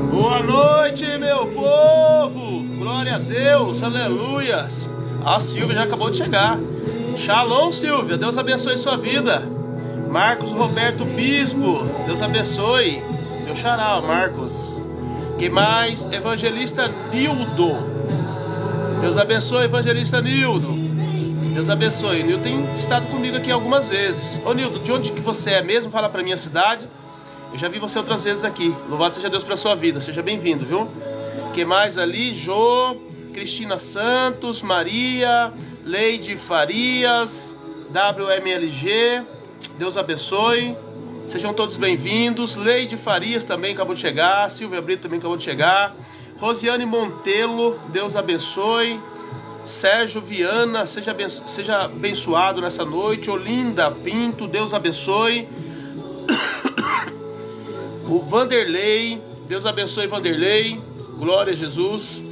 Boa noite, meu povo! Glória a Deus, aleluias! A Silvia já acabou de chegar. Shalom, Silvia, Deus abençoe sua vida. Marcos Roberto Bispo, Deus abençoe. Meu xará, Marcos. Quem mais? Evangelista Nildo. Deus abençoe, Evangelista Nildo. Deus abençoe. Nildo tem estado comigo aqui algumas vezes. Ô Nildo, de onde que você é mesmo? Fala pra mim a cidade. Eu já vi você outras vezes aqui. Louvado seja Deus pela sua vida. Seja bem-vindo, viu? Quem mais ali? Jô, Cristina Santos, Maria, Leide Farias, WMLG. Deus abençoe. Sejam todos bem-vindos. Leide Farias também acabou de chegar. Silvia Brito também acabou de chegar. Rosiane Montelo, Deus abençoe. Sérgio Viana, seja abençoado nessa noite. Olinda Pinto, Deus abençoe. O Vanderlei, Deus abençoe Vanderlei. Glória a Jesus.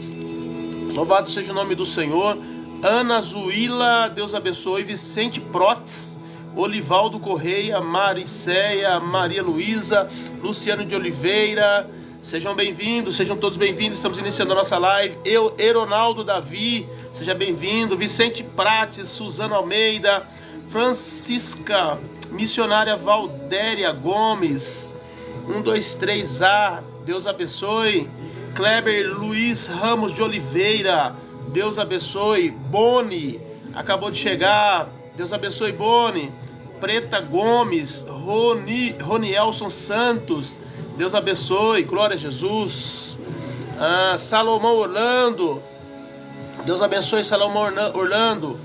Louvado seja o nome do Senhor. Ana Zuila, Deus abençoe. Vicente Protes, Olivaldo Correia, Maricéia, Maria Luísa, Luciano de Oliveira. Sejam bem-vindos, sejam todos bem-vindos. Estamos iniciando a nossa live. Eronaldo Davi, seja bem-vindo. Vicente Prates, Suzana Almeida, Francisca, missionária Valdéria Gomes, 123A, Deus abençoe. Kleber Luiz Ramos de Oliveira, Deus abençoe. Boni, acabou de chegar, Deus abençoe Boni. Preta Gomes, Ronielson Santos, Deus abençoe, glória a Jesus. Salomão Orlando, Deus abençoe Salomão Orlando.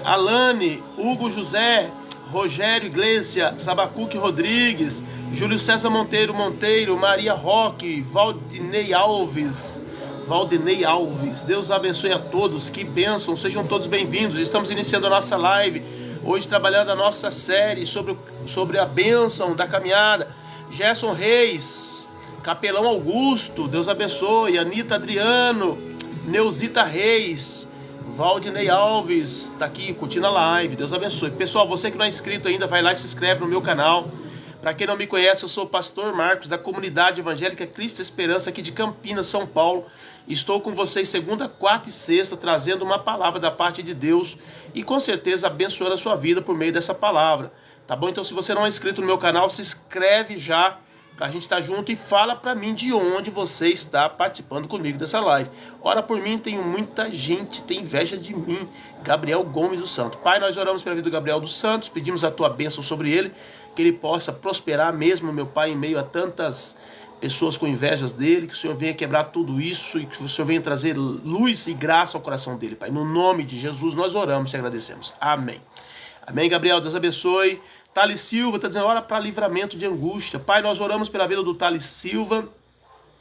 Alane, Hugo José, Rogério Iglesias, Sabacuque Rodrigues, Júlio César Monteiro, Maria Roque, Valdinei Alves, Deus abençoe a todos, que bênção, sejam todos bem-vindos. Estamos iniciando a nossa live, hoje trabalhando a nossa série sobre a bênção da caminhada. Gerson Reis, Capelão Augusto, Deus abençoe. Anita Adriano, Neuzita Reis, Valdinei Alves, tá aqui curtindo a live, Deus abençoe. Pessoal, você que não é inscrito ainda, vai lá e se inscreve no meu canal. Para quem não me conhece, eu sou o pastor Marcos, da comunidade evangélica Cristo Esperança, aqui de Campinas, São Paulo. Estou com vocês segunda, quarta e sexta, trazendo uma palavra da parte de Deus e com certeza abençoando a sua vida por meio dessa palavra, tá bom? Então, se você não é inscrito no meu canal, se inscreve já, pra gente estar junto, e fala pra mim de onde você está participando comigo dessa live. Ora por mim, tenho muita gente, tem inveja de mim. Gabriel Gomes do Santo. Pai, nós oramos pela vida do Gabriel dos Santos, pedimos a tua bênção sobre ele, que ele possa prosperar mesmo, meu Pai, em meio a tantas pessoas com invejas dele, que o Senhor venha quebrar tudo isso e que o Senhor venha trazer luz e graça ao coração dele, Pai. No nome de Jesus nós oramos e agradecemos. Amém. Amém, Gabriel, Deus abençoe. Thales Silva está dizendo, ora para livramento de angústia. Pai, nós oramos pela vida do Thales Silva.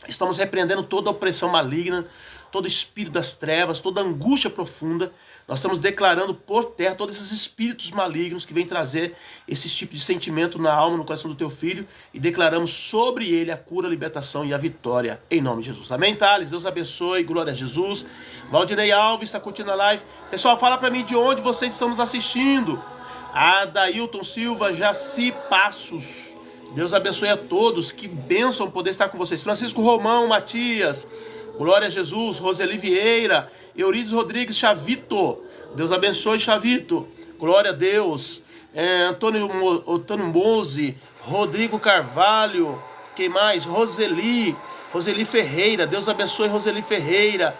Estamos repreendendo toda opressão maligna, todo espírito das trevas, toda angústia profunda. Nós estamos declarando por terra todos esses espíritos malignos que vêm trazer esse tipo de sentimento na alma, no coração do teu filho, e declaramos sobre ele a cura, a libertação e a vitória, em nome de Jesus. Amém, Thales? Deus abençoe, glória a Jesus. Valdinei Alves está curtindo a live. Pessoal, fala para mim de onde vocês estão nos assistindo. Adailton Silva, Jaci Passos, Deus abençoe a todos, que bênção poder estar com vocês. Francisco Romão Matias, glória a Jesus. Roseli Vieira, Eurides Rodrigues Chavito, Deus abençoe Chavito, glória a Deus. Antônio Mose, Rodrigo Carvalho, quem mais? Roseli Ferreira, Deus abençoe Roseli Ferreira.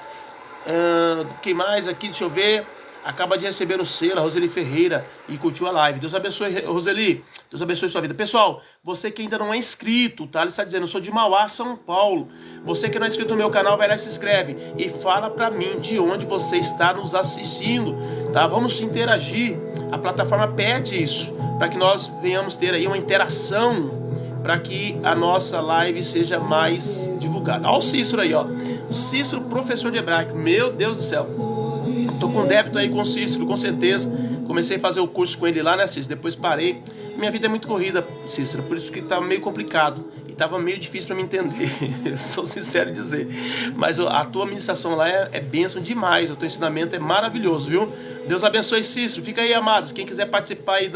Quem mais aqui? Deixa eu ver. Acaba de receber o selo, a Roseli Ferreira, e curtiu a live. Deus abençoe, Roseli. Deus abençoe sua vida. Pessoal, você que ainda não é inscrito, tá? Ele está dizendo, eu sou de Mauá, São Paulo. Você que não é inscrito no meu canal, vai lá e se inscreve. E fala pra mim de onde você está nos assistindo, tá? Vamos interagir. A plataforma pede isso, para que nós venhamos ter aí uma interação, para que a nossa live seja mais divulgada. Olha o Cícero aí, ó. Cícero, professor de hebraico. Meu Deus do céu. Tô com débito aí com o Cícero, com certeza. Comecei a fazer o curso com ele lá, né, Cícero? Depois parei. Minha vida é muito corrida, Cícero, por isso que tá meio complicado. E tava meio difícil para me entender, sou sincero em dizer. Mas a tua ministração lá é bênção demais, o teu ensinamento é maravilhoso, viu? Deus abençoe, Cícero. Fica aí, amados. Quem quiser participar aí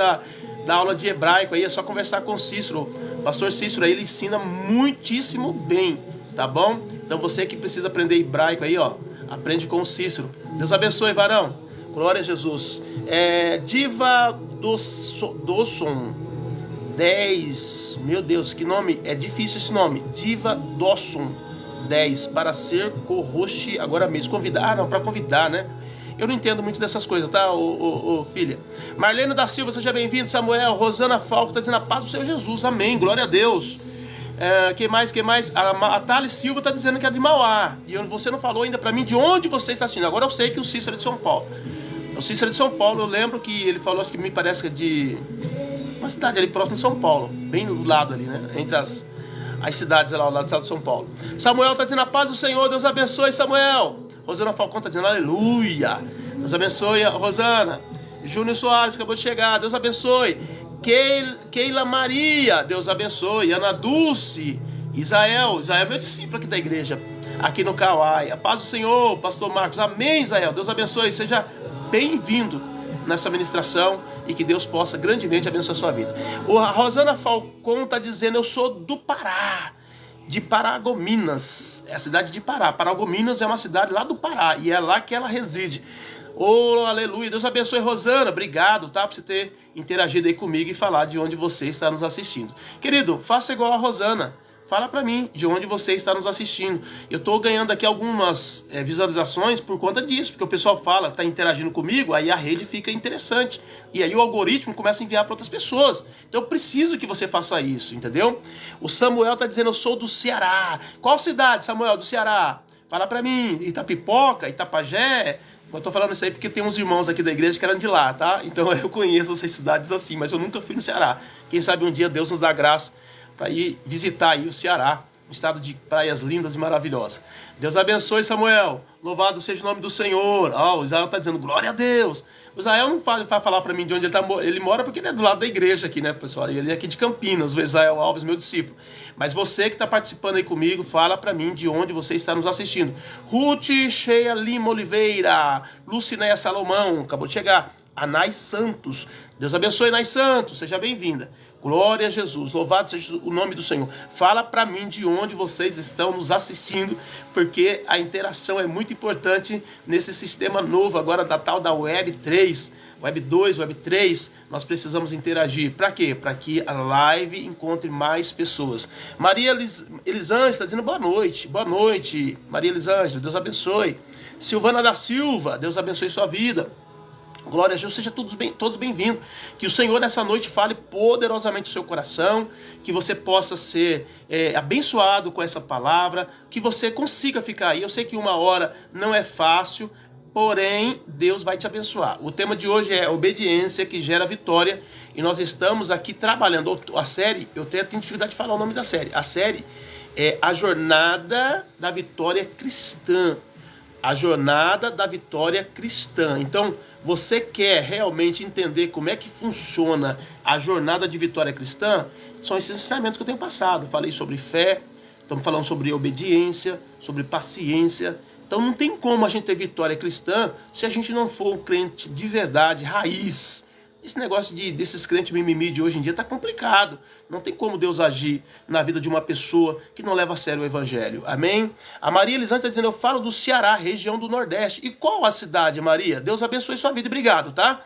dar aula de hebraico aí, é só conversar com o Cícero. Pastor Cícero aí, ele ensina muitíssimo bem, tá bom? Então você que precisa aprender hebraico aí, ó, aprende com o Cícero. Deus abençoe, varão. Glória a Jesus. Diva Dawson 10. Meu Deus, que nome, é difícil esse nome. Diva Dawson 10, para ser co-host agora mesmo. Convidar, não, para convidar, né? Eu não entendo muito dessas coisas, tá, filha? Marlene da Silva, seja bem-vindo. Samuel, Rosana Falco, tá dizendo a paz do Senhor Jesus, amém, glória a Deus. Quem mais? A Thales Silva tá dizendo que é de Mauá. E você não falou ainda pra mim de onde você está assistindo. Agora eu sei que o Cícero é de São Paulo. O Cícero é de São Paulo, eu lembro que ele falou, acho que me parece que é de uma cidade ali próximo de São Paulo, bem do lado ali, né? Entre as cidades lá ao lado do estado de São Paulo. Samuel tá dizendo a paz do Senhor, Deus abençoe, Samuel. Rosana Falcão tá dizendo aleluia. Deus abençoe, Rosana. Júnior Soares acabou de chegar, Deus abençoe. Keila Maria, Deus abençoe. Ana Dulce, Israel é meu discípulo aqui da igreja, aqui no Kauai. A paz do Senhor, pastor Marcos, amém, Israel. Deus abençoe, seja bem-vindo nessa ministração e que Deus possa grandemente abençoar a sua vida. A Rosana Falcão está dizendo, eu sou do Pará, de Paragominas, é a cidade de Pará. Paragominas é uma cidade lá do Pará e é lá que ela reside. Aleluia, Deus abençoe, Rosana, obrigado, tá, por você ter interagido aí comigo e falar de onde você está nos assistindo. Querido, faça igual a Rosana. Fala pra mim de onde você está nos assistindo. Eu tô ganhando aqui algumas visualizações por conta disso, porque o pessoal fala, tá interagindo comigo, aí a rede fica interessante. E aí o algoritmo começa a enviar para outras pessoas. Então eu preciso que você faça isso, entendeu? O Samuel tá dizendo, eu sou do Ceará. Qual cidade, Samuel, do Ceará? Fala pra mim, Itapipoca, Itapajé. Eu tô falando isso aí porque tem uns irmãos aqui da igreja que eram de lá, tá? Então eu conheço essas cidades assim, mas eu nunca fui no Ceará. Quem sabe um dia Deus nos dá graça para ir visitar aí o Ceará, um estado de praias lindas e maravilhosas. Deus abençoe, Samuel. Louvado seja o nome do Senhor. O Israel está dizendo, glória a Deus. O Israel não vai falar para mim de onde ele mora, porque ele é do lado da igreja aqui, né, pessoal? Ele é aqui de Campinas, o Israel Alves, meu discípulo. Mas você que está participando aí comigo, fala para mim de onde você está nos assistindo. Ruth Cheia Lima Oliveira, Lucinéia Salomão, acabou de chegar. Anai Santos, Deus abençoe, Anai Santos, seja bem-vinda. Glória a Jesus, louvado seja o nome do Senhor. Fala para mim de onde vocês estão nos assistindo, porque a interação é muito importante nesse sistema novo agora da tal da Web 3, Web 2, Web 3. Nós precisamos interagir. Para quê? Para que a live encontre mais pessoas. Maria Elisângela está dizendo boa noite. Boa noite, Maria Elisângela, Deus abençoe. Silvana da Silva, Deus abençoe sua vida. Glória a Deus, sejam todos bem-vindos. Que o Senhor nessa noite fale poderosamente no seu coração, que você possa ser abençoado com essa palavra, que você consiga ficar aí. Eu sei que 1 hora não é fácil, porém Deus vai te abençoar. O tema de hoje é obediência que gera vitória e nós estamos aqui trabalhando a série. Eu tenho dificuldade de falar o nome da série. A série é A Jornada da Vitória Cristã. A Jornada da Vitória Cristã. Então, você quer realmente entender como é que funciona a jornada de vitória cristã? São esses ensinamentos que eu tenho passado. Falei sobre fé, estamos falando sobre obediência, sobre paciência. Então não tem como a gente ter vitória cristã se a gente não for um crente de verdade, raiz. Esse negócio desses crentes mimimi de hoje em dia está complicado. Não tem como Deus agir na vida de uma pessoa que não leva a sério o evangelho. Amém? A Maria Elisângela está dizendo, eu falo do Ceará, região do Nordeste. E qual a cidade, Maria? Deus abençoe sua vida. Obrigado, tá?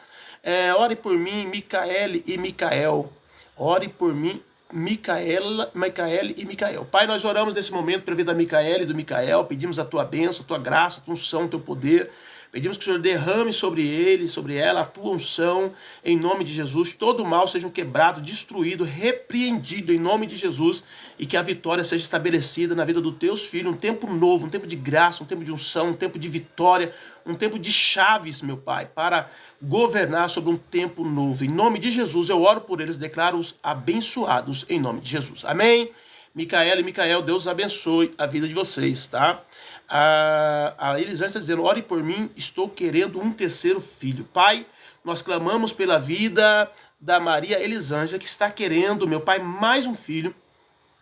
Ore por mim, Micaele e Micael. Ore por mim, Micaele e Micael. Pai, nós oramos nesse momento pela vida da Micaele e do Micael. Pedimos a tua bênção, a tua graça, a tua unção, o teu poder. Pedimos que o Senhor derrame sobre ele, sobre ela, a tua unção, em nome de Jesus. Todo mal seja quebrado, destruído, repreendido, em nome de Jesus. E que a vitória seja estabelecida na vida dos teus filhos. Um tempo novo, um tempo de graça, um tempo de unção, um tempo de vitória, um tempo de chaves, meu Pai, para governar sobre um tempo novo. Em nome de Jesus, eu oro por eles, declaro-os abençoados, em nome de Jesus. Amém? Micaela e Micael, Deus abençoe a vida de vocês, tá? A Elisângela está dizendo, ore por mim, estou querendo um terceiro filho. Pai, nós clamamos pela vida da Maria Elisângela, que está querendo, meu Pai, mais um filho.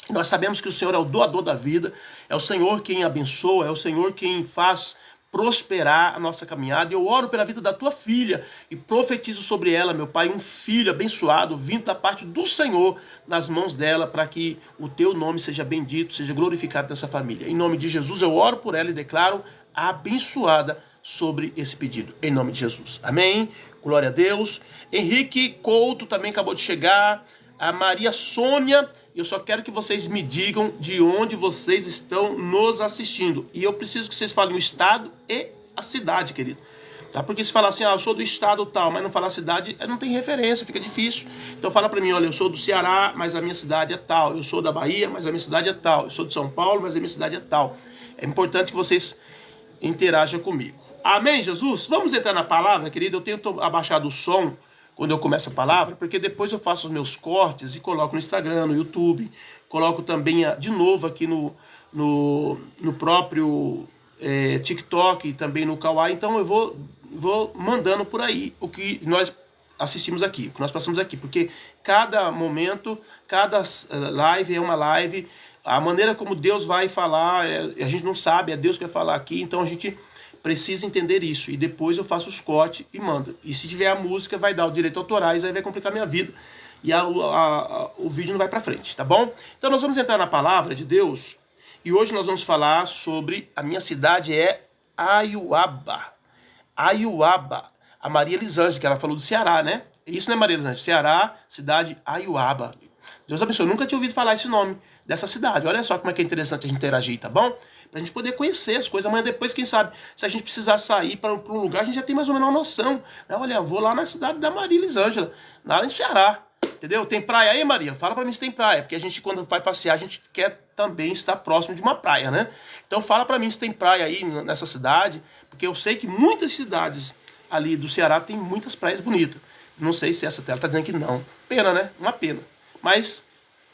Nós sabemos que o Senhor é o doador da vida, é o Senhor quem abençoa, é o Senhor quem faz prosperar a nossa caminhada. Eu oro pela vida da tua filha e profetizo sobre ela, meu Pai, um filho abençoado, vindo da parte do Senhor nas mãos dela, para que o teu nome seja bendito, seja glorificado nessa família. Em nome de Jesus eu oro por ela e declaro abençoada sobre esse pedido, em nome de Jesus. Amém? Glória a Deus. Henrique Couto também acabou de chegar. A Maria Sônia, eu só quero que vocês me digam de onde vocês estão nos assistindo. E eu preciso que vocês falem o estado e a cidade, querido. Tá? Porque se falar assim, eu sou do estado tal, mas não falar a cidade, não tem referência, fica difícil. Então fala pra mim, olha, eu sou do Ceará, mas a minha cidade é tal. Eu sou da Bahia, mas a minha cidade é tal. Eu sou de São Paulo, mas a minha cidade é tal. É importante que vocês interajam comigo. Amém, Jesus? Vamos entrar na palavra, querido. Eu tenho abaixado o som quando eu começo a palavra, porque depois eu faço os meus cortes e coloco no Instagram, no YouTube, coloco também de novo aqui no próprio TikTok e também no Kawaii. Então eu vou mandando por aí o que nós assistimos aqui, o que nós passamos aqui, porque cada momento, cada live é uma live, a maneira como Deus vai falar, a gente não sabe, é Deus que vai falar aqui, então a gente precisa entender isso. E depois eu faço os cortes e mando. E se tiver a música, vai dar o direito autorais, aí vai complicar minha vida. E o vídeo não vai para frente, tá bom? Então nós vamos entrar na palavra de Deus. E hoje nós vamos falar sobre a minha cidade é Aiuaba. Aiuaba. A Maria Elisângela, que ela falou do Ceará, né? Isso não é Maria Elisângela. Ceará, cidade Aiuaba. Deus abençoe. Eu nunca tinha ouvido falar esse nome dessa cidade. Olha só como é que é interessante a gente interagir, tá bom? Pra gente poder conhecer as coisas. Amanhã depois, quem sabe, se a gente precisar sair para um lugar, a gente já tem mais ou menos uma noção. Olha, eu vou lá na cidade da Maria Elisângela, lá no Ceará. Entendeu? Tem praia aí, Maria? Fala pra mim se tem praia. Porque a gente, quando vai passear, a gente quer também estar próximo de uma praia, né? Então fala pra mim se tem praia aí nessa cidade. Porque eu sei que muitas cidades ali do Ceará tem muitas praias bonitas. Não sei se essa tela tá dizendo que não. Pena, né? Uma pena. Mas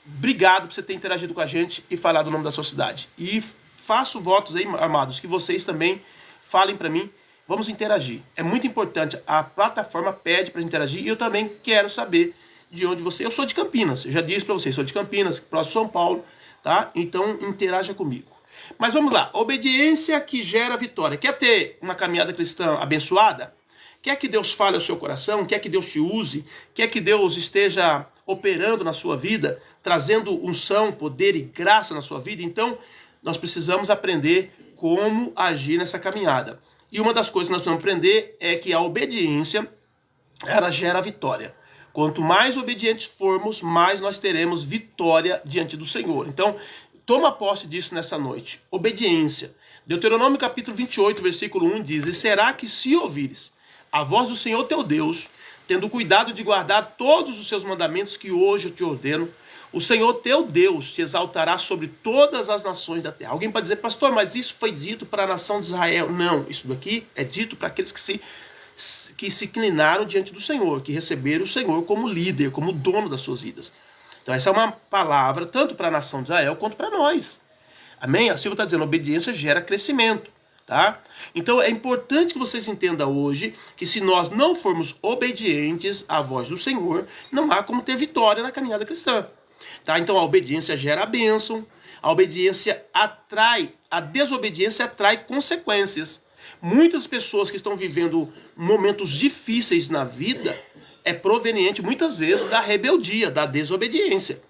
obrigado por você ter interagido com a gente e falado o nome da sua cidade. E faço votos aí, amados, que vocês também falem para mim. Vamos interagir. É muito importante. A plataforma pede para interagir e eu também quero saber de onde você... Eu sou de Campinas. Eu já disse para vocês, sou de Campinas, próximo de São Paulo, tá? Então interaja comigo. Mas vamos lá. Obediência que gera vitória. Quer ter uma caminhada cristã abençoada? Quer que Deus fale ao seu coração? Quer que Deus te use? Quer que Deus esteja operando na sua vida, trazendo unção, poder e graça na sua vida? Então, nós precisamos aprender como agir nessa caminhada. E uma das coisas que nós precisamos aprender é que a obediência, ela gera vitória. Quanto mais obedientes formos, mais nós teremos vitória diante do Senhor. Então, toma posse disso nessa noite. Obediência. Deuteronômio capítulo 28, versículo 1 diz: E será que se ouvires a voz do Senhor teu Deus, tendo cuidado de guardar todos os seus mandamentos que hoje eu te ordeno, o Senhor teu Deus te exaltará sobre todas as nações da terra. Alguém pode dizer, pastor, mas isso foi dito para a nação de Israel. Não, isso daqui é dito para aqueles que se inclinaram diante do Senhor, que receberam o Senhor como líder, como dono das suas vidas. Então essa é uma palavra tanto para a nação de Israel quanto para nós. Amém? A Silvia está dizendo, obediência gera crescimento. Tá? Então é importante que vocês entendam hoje que se nós não formos obedientes à voz do Senhor, não há como ter vitória na caminhada cristã. Tá? Então a obediência gera a bênção, a obediência atrai, a desobediência atrai consequências. Muitas pessoas que estão vivendo momentos difíceis na vida é proveniente muitas vezes da rebeldia, da desobediência.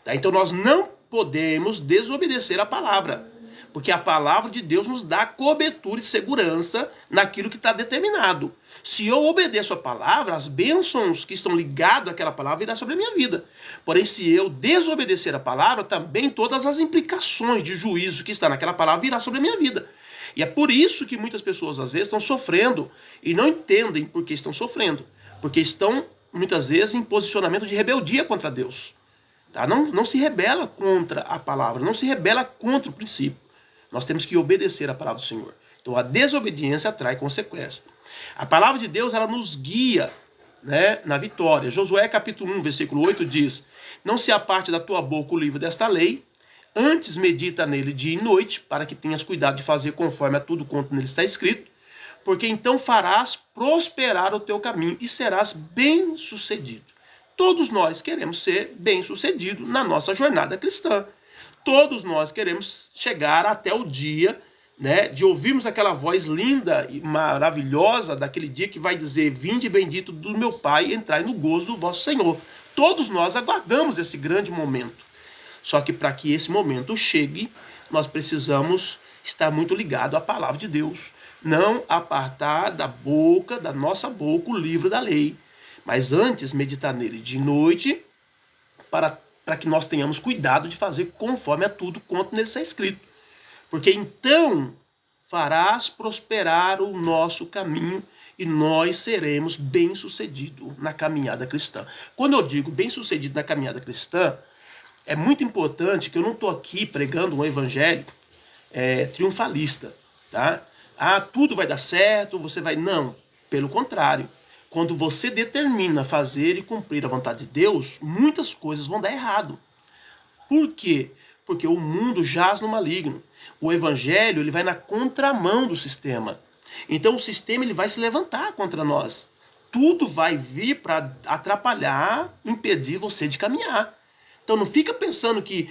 Tá? Então nós não podemos desobedecer a palavra. Porque a palavra de Deus nos dá cobertura e segurança naquilo que está determinado. Se eu obedeço a palavra, as bênçãos que estão ligadas àquela palavra virão sobre a minha vida. Porém, se eu desobedecer a palavra, também todas as implicações de juízo que está naquela palavra virão sobre a minha vida. E é por isso que muitas pessoas, às vezes, estão sofrendo e não entendem por que estão sofrendo. Porque estão, muitas vezes, em posicionamento de rebeldia contra Deus. Tá? Não se rebela contra a palavra, não se rebela contra o princípio. Nós temos que obedecer a palavra do Senhor. Então a desobediência atrai consequência. A palavra de Deus, ela nos guia, né, na vitória. Josué capítulo 1, versículo 8 diz: Não se aparte da tua boca o livro desta lei, antes medita nele dia e noite, para que tenhas cuidado de fazer conforme a tudo quanto nele está escrito, porque então farás prosperar o teu caminho e serás bem-sucedido. Todos nós queremos ser bem-sucedidos na nossa jornada cristã. Todos nós queremos chegar até o dia né, de ouvirmos aquela voz linda e maravilhosa daquele dia que vai dizer: vinde bendito do meu Pai, e entrai no gozo do vosso Senhor. Todos nós aguardamos esse grande momento. Só que para que esse momento chegue, nós precisamos estar muito ligado à palavra de Deus. Não apartar da nossa boca o livro da lei, mas antes meditar nele de noite, para que nós tenhamos cuidado de fazer conforme a tudo quanto nele está escrito. Porque então farás prosperar o nosso caminho e nós seremos bem-sucedidos na caminhada cristã. Quando eu digo bem-sucedido na caminhada cristã, é muito importante que eu não estou aqui pregando um evangelho triunfalista, tá? Ah, tudo vai dar certo, você vai... Não, pelo contrário. Quando você determina fazer e cumprir a vontade de Deus, muitas coisas vão dar errado. Por quê? Porque o mundo jaz no maligno. O evangelho ele vai na contramão do sistema. Então o sistema ele vai se levantar contra nós. Tudo vai vir para atrapalhar, impedir você de caminhar. Então não fica pensando que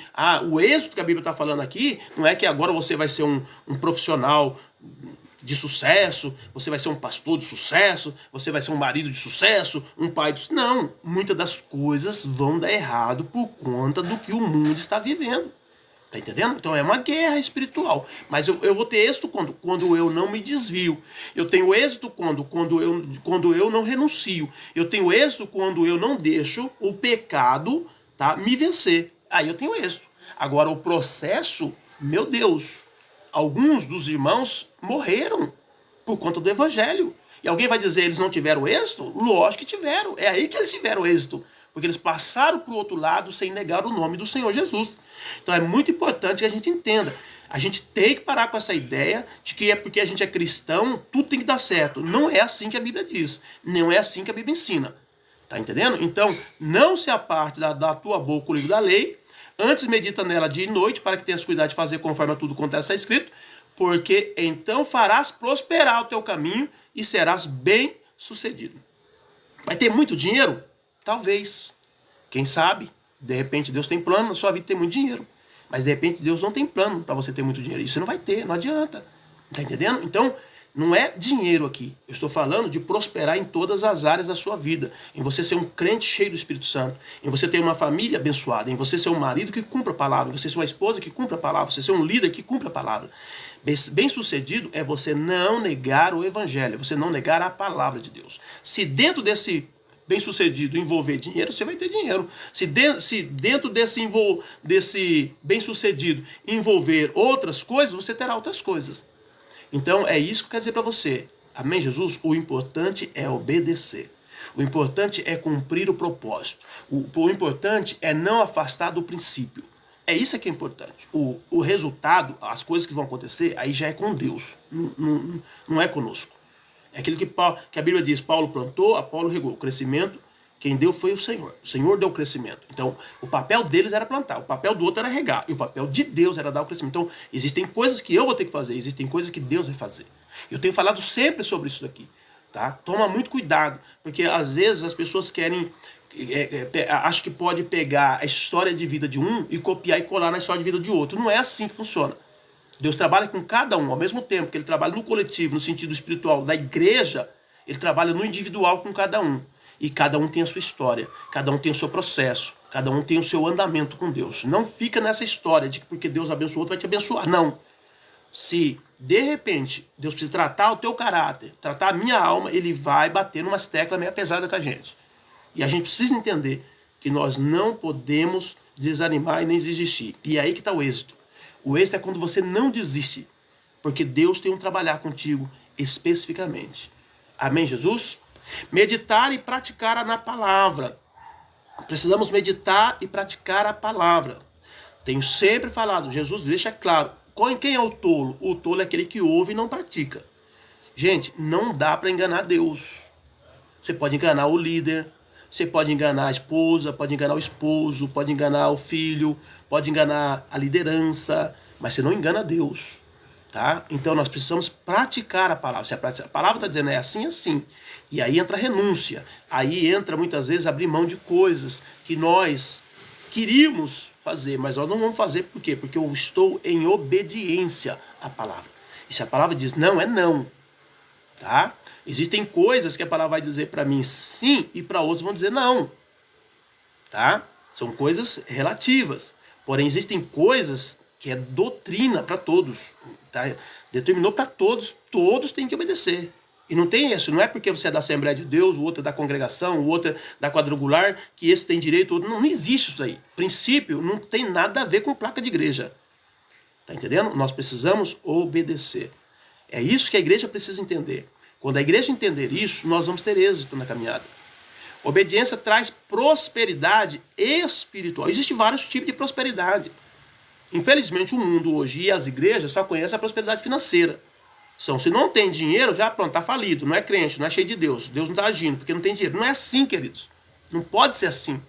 o êxito que a Bíblia está falando aqui não é que agora você vai ser um profissional de sucesso, você vai ser um pastor de sucesso, você vai ser um marido de sucesso, um pai de... Não, muitas das coisas vão dar errado por conta do que o mundo está vivendo. Tá entendendo? Então é uma guerra espiritual. Mas eu vou ter êxito quando eu não me desvio. Eu tenho êxito quando eu não renuncio. Eu tenho êxito quando eu não deixo o pecado, tá, me vencer. Aí eu tenho êxito. Agora o processo, meu Deus, alguns dos irmãos morreram por conta do evangelho. E alguém vai dizer eles não tiveram êxito? Lógico que tiveram. É aí que eles tiveram êxito. Porque eles passaram para o outro lado sem negar o nome do Senhor Jesus. Então é muito importante que a gente entenda. A gente tem que parar com essa ideia de que é porque a gente é cristão, tudo tem que dar certo. Não é assim que a Bíblia diz. Não é assim que a Bíblia ensina. Tá entendendo? Então, não se aparte da tua boca o livro da lei. Antes medita nela dia e noite, para que tenhas cuidado de fazer conforme a tudo quanto está escrito. Porque então farás prosperar o teu caminho e serás bem sucedido. Vai ter muito dinheiro? Talvez. Quem sabe? De repente Deus tem plano na sua vida ter muito dinheiro. Mas de repente Deus não tem plano para você ter muito dinheiro. Isso você não vai ter, não adianta. Tá entendendo? Então, não é dinheiro aqui. Eu estou falando de prosperar em todas as áreas da sua vida. Em você ser um crente cheio do Espírito Santo. Em você ter uma família abençoada. Em você ser um marido que cumpra a palavra. Em você ser uma esposa que cumpra a palavra. Você ser um líder que cumpra a palavra. Bem-sucedido é você não negar o evangelho. Você não negar a palavra de Deus. Se dentro desse bem-sucedido envolver dinheiro, você vai ter dinheiro. Se dentro desse bem-sucedido envolver outras coisas, você terá outras coisas. Então é isso que eu quero dizer para você. Amém, Jesus? O importante é obedecer. O importante é cumprir o propósito. O importante é não afastar do princípio. É isso que é importante. O resultado, as coisas que vão acontecer, aí já é com Deus. Não é conosco. É aquilo que a Bíblia diz: Paulo plantou, Apolo regou. O crescimento, quem deu foi o Senhor. O Senhor deu o crescimento. Então, o papel deles era plantar, o papel do outro era regar, e o papel de Deus era dar o crescimento. Então, existem coisas que eu vou ter que fazer, existem coisas que Deus vai fazer. Eu tenho falado sempre sobre isso daqui, tá? Toma muito cuidado, porque às vezes as pessoas querem... acho que pode pegar a história de vida de um e copiar e colar na história de vida de outro. Não é assim que funciona. Deus trabalha com cada um, ao mesmo tempo que ele trabalha no coletivo, no sentido espiritual da igreja, ele trabalha no individual com cada um. E cada um tem a sua história, cada um tem o seu processo, cada um tem o seu andamento com Deus. Não fica nessa história de que porque Deus abençoou, outro vai te abençoar. Não. Se, de repente, Deus precisa tratar o teu caráter, tratar a minha alma, ele vai bater numas teclas meio pesadas com a gente. E a gente precisa entender que nós não podemos desanimar e nem desistir. E é aí que está o êxito. O êxito é quando você não desiste, porque Deus tem um trabalhar contigo especificamente. Amém, Jesus? Meditar e praticar na palavra. Precisamos meditar e praticar a palavra. Tenho sempre falado, Jesus deixa claro, quem é o tolo? O tolo é aquele que ouve e não pratica. Gente, não dá para enganar Deus. Você pode enganar o líder, você pode enganar a esposa, pode enganar o esposo, pode enganar o filho, pode enganar a liderança, mas você não engana Deus, tá? Então nós precisamos praticar a palavra. Se a palavra está dizendo é assim, assim, e aí entra a renúncia, aí entra muitas vezes abrir mão de coisas que nós queríamos fazer, mas nós não vamos fazer. Por quê? Porque eu estou em obediência à palavra. E se a palavra diz não, é não. Tá? Existem coisas que a palavra vai dizer para mim sim e para outros vão dizer não. Tá? São coisas relativas. Porém, existem coisas que é doutrina para todos. Tá? Determinou para todos, todos têm que obedecer. E não tem isso, não é porque você é da Assembleia de Deus, o outro é da congregação, o outro é da quadrangular, que esse tem direito, não, não existe isso aí. Princípio não tem nada a ver com placa de igreja. Tá entendendo? Nós precisamos obedecer. É isso que a igreja precisa entender. Quando a igreja entender isso, nós vamos ter êxito na caminhada. Obediência traz prosperidade espiritual. Existem vários tipos de prosperidade. Infelizmente, o mundo hoje e as igrejas só conhecem a prosperidade financeira. Se não tem dinheiro, já pronto, está falido. Não é crente, não é cheio de Deus. Deus não está agindo porque não tem dinheiro. Não é assim, queridos. Não pode ser assim.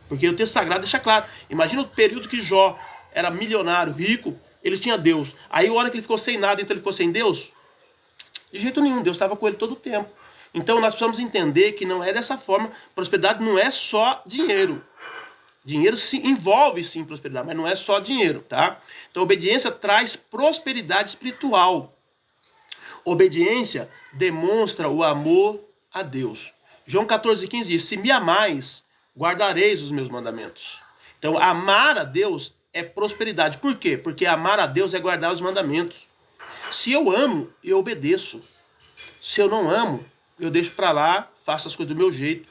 Porque o texto sagrado deixa claro. Imagina o período que Jó era milionário, rico, ele tinha Deus. Aí a hora que ele ficou sem nada, então ele ficou sem Deus? De jeito nenhum, Deus estava com ele todo o tempo. Então nós precisamos entender que não é dessa forma. Prosperidade não é só dinheiro. Dinheiro se envolve sim em prosperidade, mas não é só dinheiro, tá? Então obediência traz prosperidade espiritual. Obediência demonstra o amor a Deus. João 14,15 diz, se me amais, guardareis os meus mandamentos. Então amar a Deus é prosperidade. Por quê? Porque amar a Deus é guardar os mandamentos. Se eu amo, eu obedeço. Se eu não amo, eu deixo para lá, faço as coisas do meu jeito.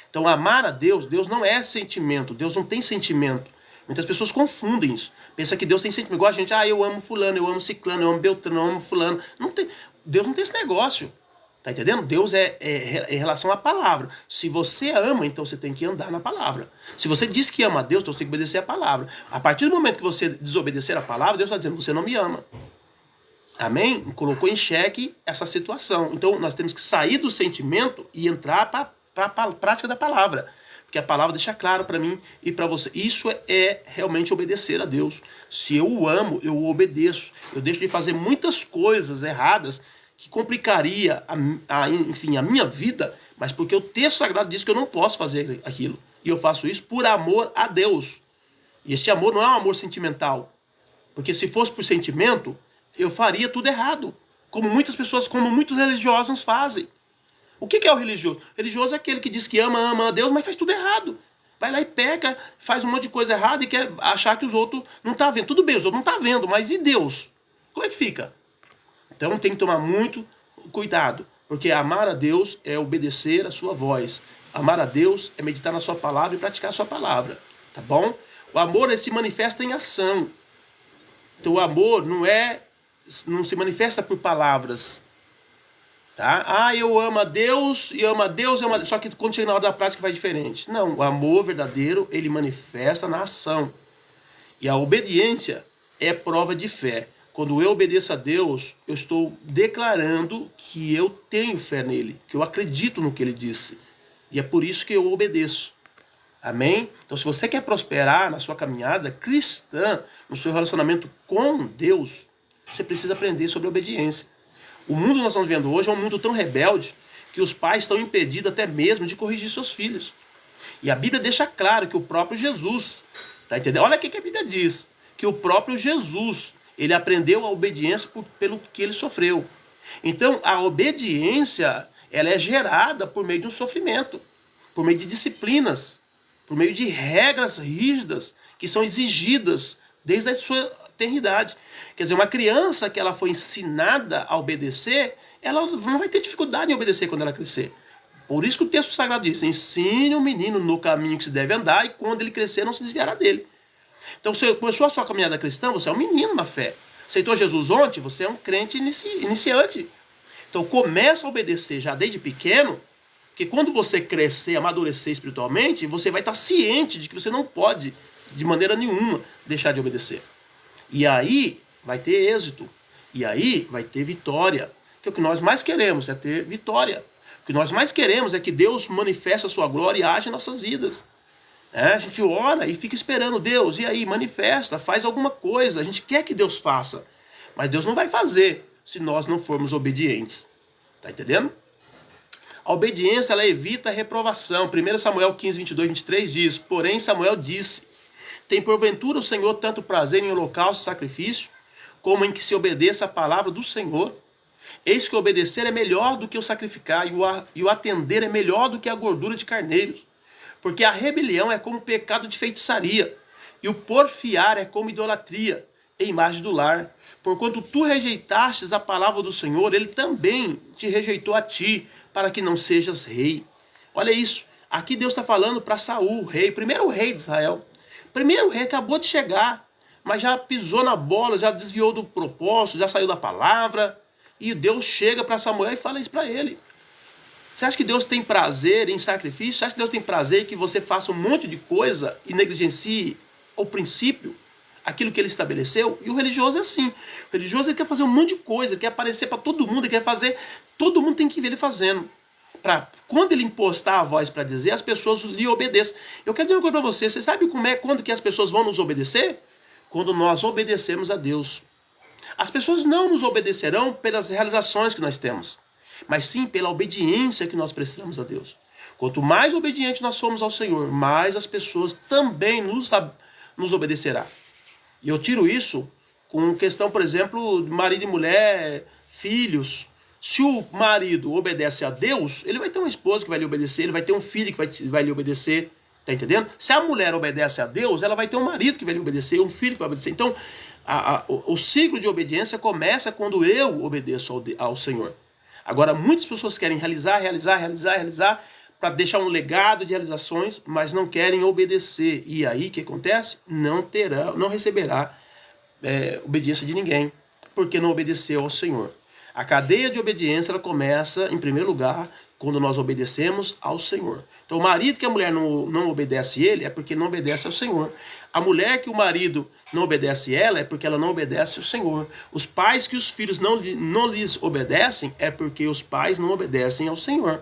Então, amar a Deus, Deus não é sentimento. Deus não tem sentimento. Muitas pessoas confundem isso. Pensa que Deus tem sentimento. Igual a gente, eu amo fulano, eu amo ciclano, eu amo beltrano, eu amo fulano. Não tem, Deus não tem esse negócio. Tá entendendo? Deus é em relação à palavra. Se você ama, então você tem que andar na palavra. Se você diz que ama a Deus, então você tem que obedecer a palavra. A partir do momento que você desobedecer a palavra, Deus está dizendo, você não me ama. Amém? Colocou em xeque essa situação. Então, nós temos que sair do sentimento e entrar para a prática da palavra. Porque a palavra deixa claro para mim e para você. Isso é realmente obedecer a Deus. Se eu o amo, eu o obedeço. Eu deixo de fazer muitas coisas erradas que complicaria enfim, a minha vida, mas porque o texto sagrado diz que eu não posso fazer aquilo. E eu faço isso por amor a Deus. E este amor não é um amor sentimental. Porque se fosse por sentimento, eu faria tudo errado. Como muitas pessoas, como muitos religiosos fazem. O que é o religioso? O religioso é aquele que diz que ama a Deus, mas faz tudo errado. Vai lá e peca, faz um monte de coisa errada e quer achar que os outros não estão vendo. Tudo bem, os outros não estão vendo, mas e Deus? Como é que fica? Então tem que tomar muito cuidado. Porque amar a Deus é obedecer a sua voz. Amar a Deus é meditar na sua palavra e praticar a sua palavra. Tá bom? O amor ele se manifesta em ação. Então o amor não se manifesta por palavras. Tá? Eu amo a Deus, e amo a Deus, só que quando chega na hora da prática vai diferente. Não, o amor verdadeiro, ele manifesta na ação. E a obediência é prova de fé. Quando eu obedeço a Deus, eu estou declarando que eu tenho fé nele, que eu acredito no que ele disse. E é por isso que eu obedeço. Amém? Então, se você quer prosperar na sua caminhada cristã, no seu relacionamento com Deus, você precisa aprender sobre obediência. O mundo que nós estamos vendo hoje é um mundo tão rebelde que os pais estão impedidos até mesmo de corrigir seus filhos. E a Bíblia deixa claro que o próprio Jesus, tá entendendo? Olha o que a Bíblia diz, que o próprio Jesus, ele aprendeu a obediência pelo que ele sofreu. Então, a obediência, ela é gerada por meio de um sofrimento, por meio de disciplinas, por meio de regras rígidas que são exigidas desde a sua eternidade. Quer dizer, uma criança que ela foi ensinada a obedecer, ela não vai ter dificuldade em obedecer quando ela crescer. Por isso que o texto sagrado diz, ensine o menino no caminho que se deve andar e quando ele crescer não se desviará dele. Então, se começou a sua caminhada cristã, você é um menino na fé. Aceitou Jesus ontem, você é um crente iniciante. Então, começa a obedecer já desde pequeno, que quando você crescer, amadurecer espiritualmente, você vai estar ciente de que você não pode, de maneira nenhuma, deixar de obedecer. E aí vai ter êxito. E aí vai ter vitória. Porque o que nós mais queremos é ter vitória. O que nós mais queremos é que Deus manifeste a sua glória e age em nossas vidas. A gente ora e fica esperando Deus. E aí, manifesta, faz alguma coisa. A gente quer que Deus faça. Mas Deus não vai fazer se nós não formos obedientes. Tá entendendo? A obediência, ela evita a reprovação. 1 Samuel 15, 22, 23 diz, porém Samuel disse, tem porventura o Senhor tanto prazer em holocausto e sacrifício, como em que se obedeça a palavra do Senhor. Eis que obedecer é melhor do que o sacrificar, e o atender é melhor do que a gordura de carneiros. Porque a rebelião é como o pecado de feitiçaria, e o porfiar é como idolatria, e imagem do lar. Porquanto tu rejeitastes a palavra do Senhor, ele também te rejeitou a ti, para que não sejas rei. Olha isso, aqui Deus está falando para Saul, rei, primeiro rei de Israel. Primeiro rei, acabou de chegar, mas já pisou na bola, já desviou do propósito, já saiu da palavra. E Deus chega para Samuel e fala isso para ele. Você acha que Deus tem prazer em sacrifício? Você acha que Deus tem prazer que você faça um monte de coisa e negligencie o princípio, aquilo que ele estabeleceu? E o religioso é assim. O religioso ele quer fazer um monte de coisa, ele quer aparecer para todo mundo, ele quer fazer... Todo mundo tem que ver ele fazendo. Para quando ele impostar a voz para dizer, as pessoas lhe obedeçam. Eu quero dizer uma coisa para você. Você sabe quando que as pessoas vão nos obedecer? Quando nós obedecemos a Deus. As pessoas não nos obedecerão pelas realizações que nós temos, mas sim pela obediência que nós prestamos a Deus. Quanto mais obediente nós somos ao Senhor, mais as pessoas também nos obedecerão. E eu tiro isso com questão, por exemplo, de marido e mulher, filhos. Se o marido obedece a Deus, ele vai ter uma esposa que vai lhe obedecer, ele vai ter um filho que vai lhe obedecer. Tá entendendo? Se a mulher obedece a Deus, ela vai ter um marido que vai lhe obedecer, um filho que vai obedecer. Então, o ciclo de obediência começa quando eu obedeço ao Senhor. Agora, muitas pessoas querem realizar, para deixar um legado de realizações, mas não querem obedecer. E aí, o que acontece? Não receberá obediência de ninguém, porque não obedeceu ao Senhor. A cadeia de obediência, ela começa, em primeiro lugar, quando nós obedecemos ao Senhor. Então, o marido que a mulher não obedece ele é porque não obedece ao Senhor. A mulher que o marido não obedece ela é porque ela não obedece ao Senhor. Os pais que os filhos não lhes obedecem é porque os pais não obedecem ao Senhor.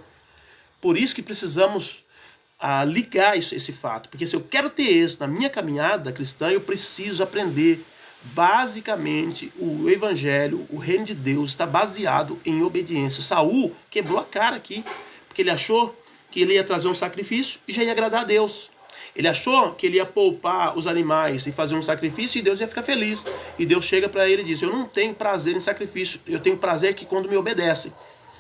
Por isso que precisamos ligar esse fato. Porque se eu quero ter êxito na minha caminhada cristã, eu preciso aprender. Basicamente, o evangelho, o reino de Deus está baseado em obediência. Saul quebrou a cara aqui, porque ele achou que ele ia trazer um sacrifício e já ia agradar a Deus. Ele achou que ele ia poupar os animais e fazer um sacrifício e Deus ia ficar feliz. E Deus chega para ele e diz: eu não tenho prazer em sacrifício, eu tenho prazer que quando me obedecem.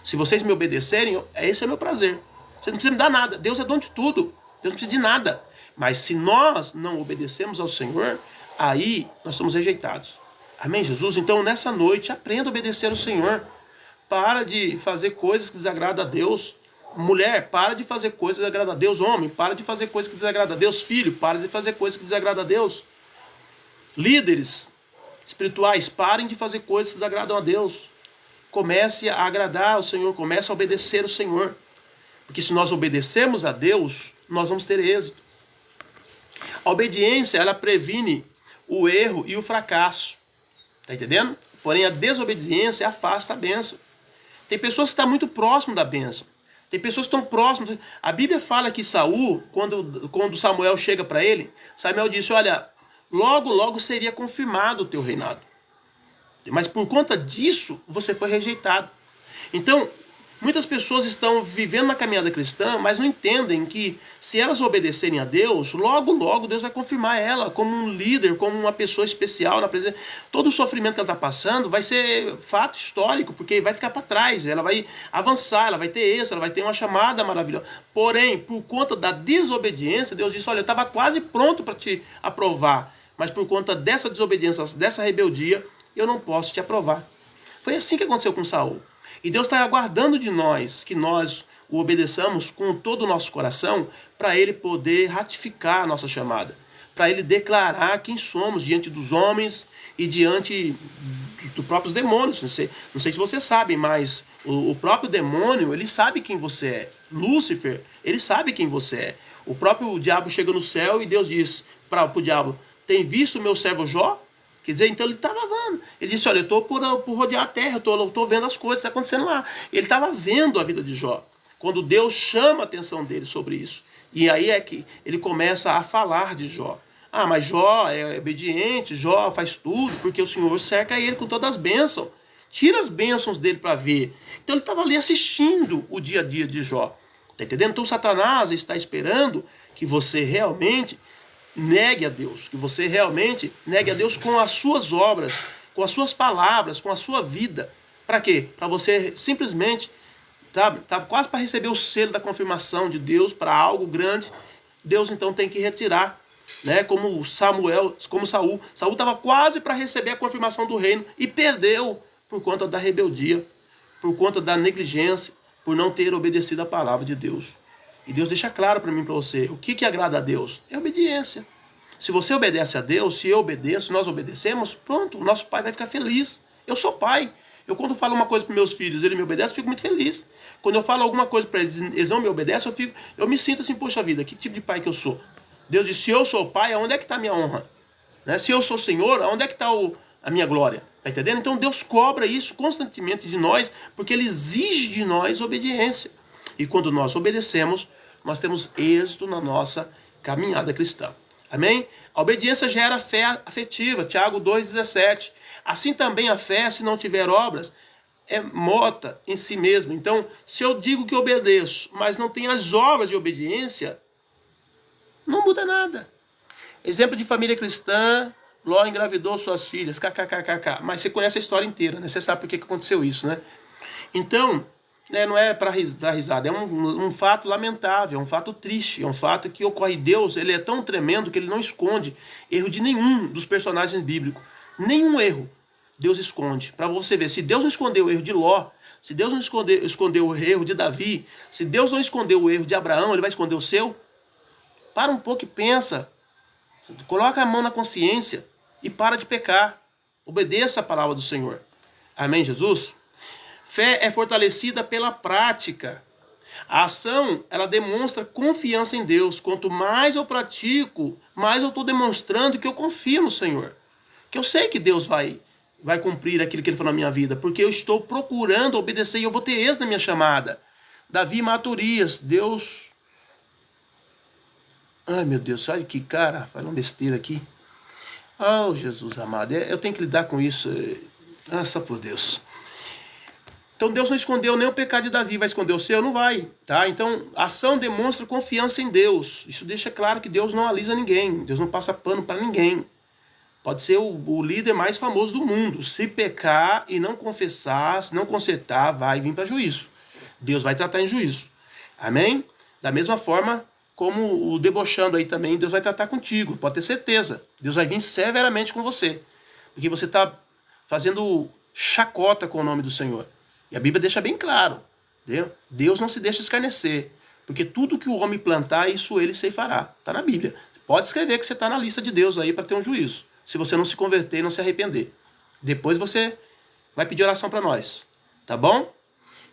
Se vocês me obedecerem, esse é o meu prazer. Você não precisa me dar nada, Deus é dono de tudo, Deus não precisa de nada. Mas se nós não obedecemos ao Senhor, aí nós somos rejeitados. Amém, Jesus? Então, nessa noite, aprenda a obedecer ao Senhor. Para de fazer coisas que desagradam a Deus. Mulher, para de fazer coisas que desagradam a Deus. Homem, para de fazer coisas que desagradam a Deus. Filho, para de fazer coisas que desagradam a Deus. Líderes espirituais, parem de fazer coisas que desagradam a Deus. Comece a agradar ao Senhor, comece a obedecer ao Senhor. Porque se nós obedecemos a Deus, nós vamos ter êxito. A obediência, ela previne o erro e o fracasso. Tá entendendo? Porém, a desobediência afasta a bênção. Tem pessoas que estão muito próximas da bênção. Tem pessoas que estão próximas. A Bíblia fala que Saul, quando Samuel chega para ele, Samuel disse: olha, logo seria confirmado o teu reinado. Mas por conta disso, você foi rejeitado. Então, muitas pessoas estão vivendo na caminhada cristã, mas não entendem que se elas obedecerem a Deus, logo Deus vai confirmar ela como um líder, como uma pessoa especial na presença. Todo o sofrimento que ela está passando vai ser fato histórico, porque vai ficar para trás, ela vai avançar, ela vai ter êxito, ela vai ter uma chamada maravilhosa. Porém, por conta da desobediência, Deus disse: olha, eu estava quase pronto para te aprovar, mas por conta dessa desobediência, dessa rebeldia, eu não posso te aprovar. Foi assim que aconteceu com Saul. E Deus está aguardando de nós que nós o obedeçamos com todo o nosso coração, para Ele poder ratificar a nossa chamada, para Ele declarar quem somos diante dos homens e diante dos próprios demônios. Não sei se vocês sabem, mas o próprio demônio, ele sabe quem você é. Lúcifer, ele sabe quem você é. O próprio diabo chega no céu e Deus diz para o diabo: tem visto o meu servo Jó? Quer dizer, então ele estava vendo. Ele disse: olha, eu estou por rodear a terra, eu estou vendo as coisas que estão acontecendo lá. Ele estava vendo a vida de Jó. Quando Deus chama a atenção dele sobre isso. E aí é que ele começa a falar de Jó. Ah, mas Jó é obediente, Jó faz tudo, porque o Senhor cerca ele com todas as bênçãos. Tira as bênçãos dele para ver. Então ele estava ali assistindo o dia a dia de Jó. Está entendendo? Então Satanás está esperando que você realmente negue a Deus, que você realmente negue a Deus com as suas obras, com as suas palavras, com a sua vida. Para quê? Para você simplesmente, tá quase para receber o selo da confirmação de Deus para algo grande. Deus então tem que retirar, né? Como Saul. Saul estava quase para receber a confirmação do reino e perdeu por conta da rebeldia, por conta da negligência, por não ter obedecido a palavra de Deus. E Deus deixa claro para mim e para você, o que agrada a Deus? É obediência. Se você obedece a Deus, se eu obedeço, nós obedecemos, pronto, o nosso pai vai ficar feliz. Eu sou pai. Eu quando falo uma coisa para meus filhos, eles me obedecem, eu fico muito feliz. Quando eu falo alguma coisa para eles, eles não me obedecem, eu me sinto assim, poxa vida, que tipo de pai que eu sou? Deus diz, se eu sou pai, aonde é que está a minha honra? Né? Se eu sou Senhor, aonde é que está a minha glória? Está entendendo? Então Deus cobra isso constantemente de nós, porque Ele exige de nós obediência. E quando nós obedecemos, nós temos êxito na nossa caminhada cristã. Amém? A obediência gera fé afetiva. Tiago 2,17. Assim também a fé, se não tiver obras, é morta em si mesma. Então, se eu digo que obedeço, mas não tenho as obras de obediência, não muda nada. Exemplo de família cristã, Ló engravidou suas filhas, kkkk. Mas você conhece a história inteira, né? Você sabe por que aconteceu isso, né? Então, não é para dar risada, é um fato lamentável, é um fato triste, é um fato que ocorre. Deus, ele é tão tremendo que ele não esconde erro de nenhum dos personagens bíblicos. Nenhum erro Deus esconde. Para você ver, se Deus não escondeu o erro de Ló, se Deus não escondeu o erro de Davi, se Deus não escondeu o erro de Abraão, ele vai esconder o seu? Para um pouco e pensa. Coloca a mão na consciência e para de pecar. Obedeça a palavra do Senhor. Amém, Jesus? Fé é fortalecida pela prática. A ação, ela demonstra confiança em Deus. Quanto mais eu pratico, mais eu estou demonstrando que eu confio no Senhor. Que eu sei que Deus vai cumprir aquilo que Ele falou na minha vida. Porque eu estou procurando obedecer e eu vou ter êxito na minha chamada. Davi mata Urias. Deus... Ai, meu Deus, olha que cara, falando besteira aqui. Oh, Jesus amado, eu tenho que lidar com isso. Nossa, por Deus. Então Deus não escondeu nem o pecado de Davi, vai esconder o seu? Não vai, tá? Então a ação demonstra confiança em Deus. Isso deixa claro que Deus não alisa ninguém, Deus não passa pano para ninguém. Pode ser o líder mais famoso do mundo. Se pecar e não confessar, se não consertar, vai vir para juízo. Deus vai tratar em juízo. Amém? Da mesma forma como o debochando aí também, Deus vai tratar contigo. Pode ter certeza. Deus vai vir severamente com você. Porque você está fazendo chacota com o nome do Senhor. E a Bíblia deixa bem claro. Entendeu? Deus não se deixa escarnecer. Porque tudo que o homem plantar, isso ele ceifará. Está na Bíblia. Pode escrever que você está na lista de Deus aí para ter um juízo. Se você não se converter e não se arrepender. Depois você vai pedir oração para nós. Tá bom?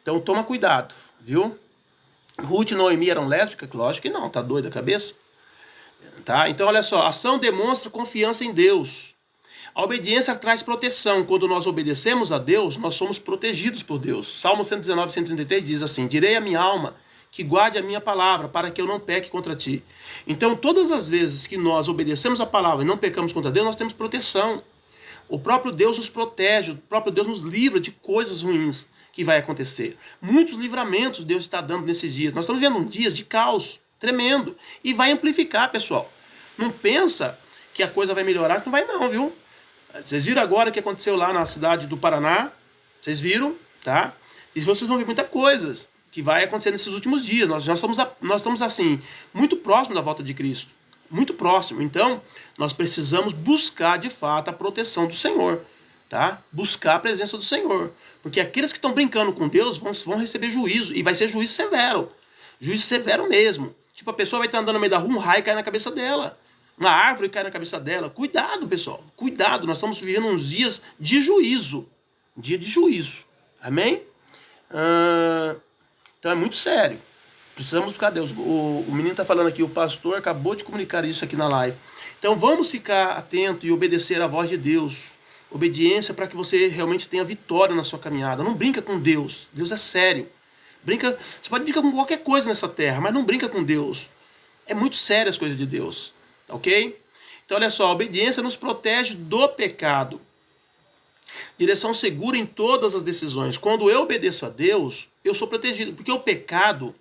Então toma cuidado, viu? Ruth e Noemi eram lésbicas? Lógico que não, tá doida a cabeça? Tá? Então olha só, a ação demonstra confiança em Deus. A obediência traz proteção. Quando nós obedecemos a Deus, nós somos protegidos por Deus. Salmo 119, 133 diz assim: direi à minha alma que guarde a minha palavra, para que eu não peque contra ti. Então todas as vezes que nós obedecemos a palavra e não pecamos contra Deus, nós temos proteção. O próprio Deus nos protege, o próprio Deus nos livra de coisas ruins que vai acontecer. Muitos livramentos Deus está dando nesses dias. Nós estamos vendo dias de caos tremendo. E vai amplificar, pessoal. Não pensa que a coisa vai melhorar, que não vai não, viu? Vocês viram agora o que aconteceu lá na cidade do Paraná? Vocês viram, tá? E vocês vão ver muitas coisas que vai acontecer nesses últimos dias. Nós estamos assim, muito próximo da volta de Cristo. Muito próximo. Então, nós precisamos buscar, de fato, a proteção do Senhor. Tá? Buscar a presença do Senhor. Porque aqueles que estão brincando com Deus vão receber juízo. E vai ser juízo severo. Juízo severo mesmo. Tipo, a pessoa vai estar andando no meio da rua, um raio cai na cabeça dela. Uma árvore cai na cabeça dela. Cuidado, pessoal. Cuidado. Nós estamos vivendo uns dias de juízo. Um dia de juízo. Amém? Então é muito sério. Precisamos buscar Deus. O menino está falando aqui, o pastor acabou de comunicar isso aqui na live. Então vamos ficar atentos e obedecer à voz de Deus. Obediência para que você realmente tenha vitória na sua caminhada. Não brinca com Deus. Deus é sério. Você pode brincar com qualquer coisa nessa terra, mas não brinca com Deus. É muito sério as coisas de Deus. Ok? Então olha só, a obediência nos protege do pecado. Direção segura em todas as decisões. Quando eu obedeço a Deus, eu sou protegido. Porque o pecado,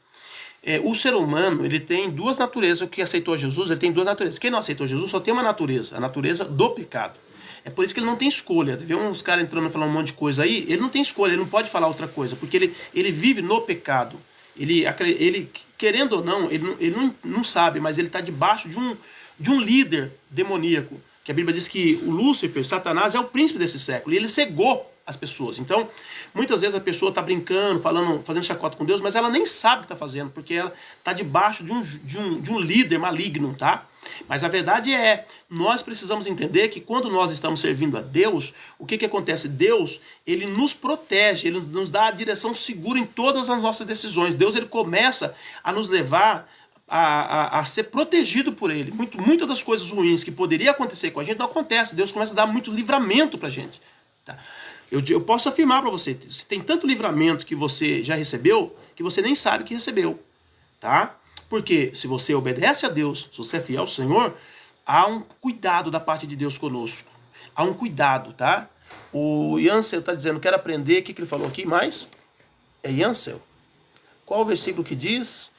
o ser humano, ele tem duas naturezas. O que aceitou Jesus, ele tem duas naturezas. Quem não aceitou Jesus só tem uma natureza. A natureza do pecado. É por isso que ele não tem escolha. Vê uns caras entrando falando um monte de coisa aí, ele não tem escolha, ele não pode falar outra coisa, porque ele vive no pecado. Ele, querendo ou não, ele não sabe, mas ele está debaixo de um líder demoníaco. Que a Bíblia diz que o Lúcifer, Satanás, é o príncipe desse século. E ele cegou as pessoas. Então, muitas vezes a pessoa está brincando, fazendo chacota com Deus, mas ela nem sabe o que está fazendo, porque ela está debaixo de um líder maligno, tá? Mas a verdade é, nós precisamos entender que quando nós estamos servindo a Deus, o que acontece? Deus, ele nos protege, ele nos dá a direção segura em todas as nossas decisões. Deus, ele começa a nos levar a ser protegido por ele. Muitas das coisas ruins que poderia acontecer com a gente não acontece. Deus começa a dar muito livramento pra gente. Tá? Eu posso afirmar para você, tem tanto livramento que você já recebeu, que você nem sabe que recebeu. Tá? Porque se você obedece a Deus, se você é fiel ao Senhor, há um cuidado da parte de Deus conosco. Há um cuidado, tá? O Yancel está dizendo, quero aprender, o que ele falou aqui mais? É Yancel? Qual o versículo que diz?